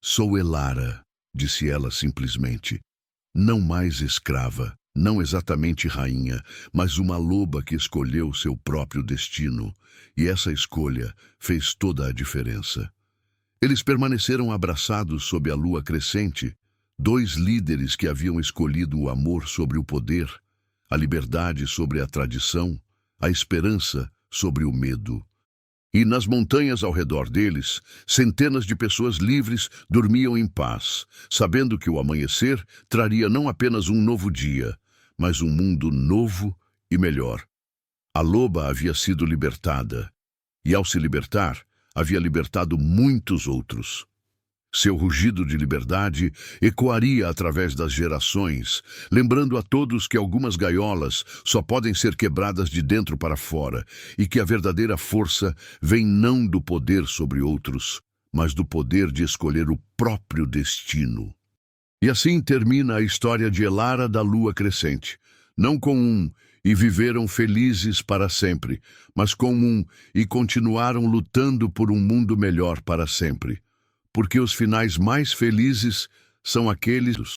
Sou Elara, disse ela simplesmente. Não mais escrava, não exatamente rainha, mas uma loba que escolheu seu próprio destino. E essa escolha fez toda a diferença. Eles permaneceram abraçados sob a lua crescente, dois líderes que haviam escolhido o amor sobre o poder, a liberdade sobre a tradição, a esperança sobre o medo. E nas montanhas ao redor deles, centenas de pessoas livres dormiam em paz, sabendo que o amanhecer traria não apenas um novo dia, mas um mundo novo e melhor. A loba havia sido libertada, e ao se libertar, havia libertado muitos outros. Seu rugido de liberdade ecoaria através das gerações, lembrando a todos que algumas gaiolas só podem ser quebradas de dentro para fora e que a verdadeira força vem não do poder sobre outros, mas do poder de escolher o próprio destino. E assim termina a história de Elara da Lua Crescente, não com um "e viveram felizes para sempre", mas com um "e continuaram lutando por um mundo melhor para sempre", porque os finais mais felizes são aqueles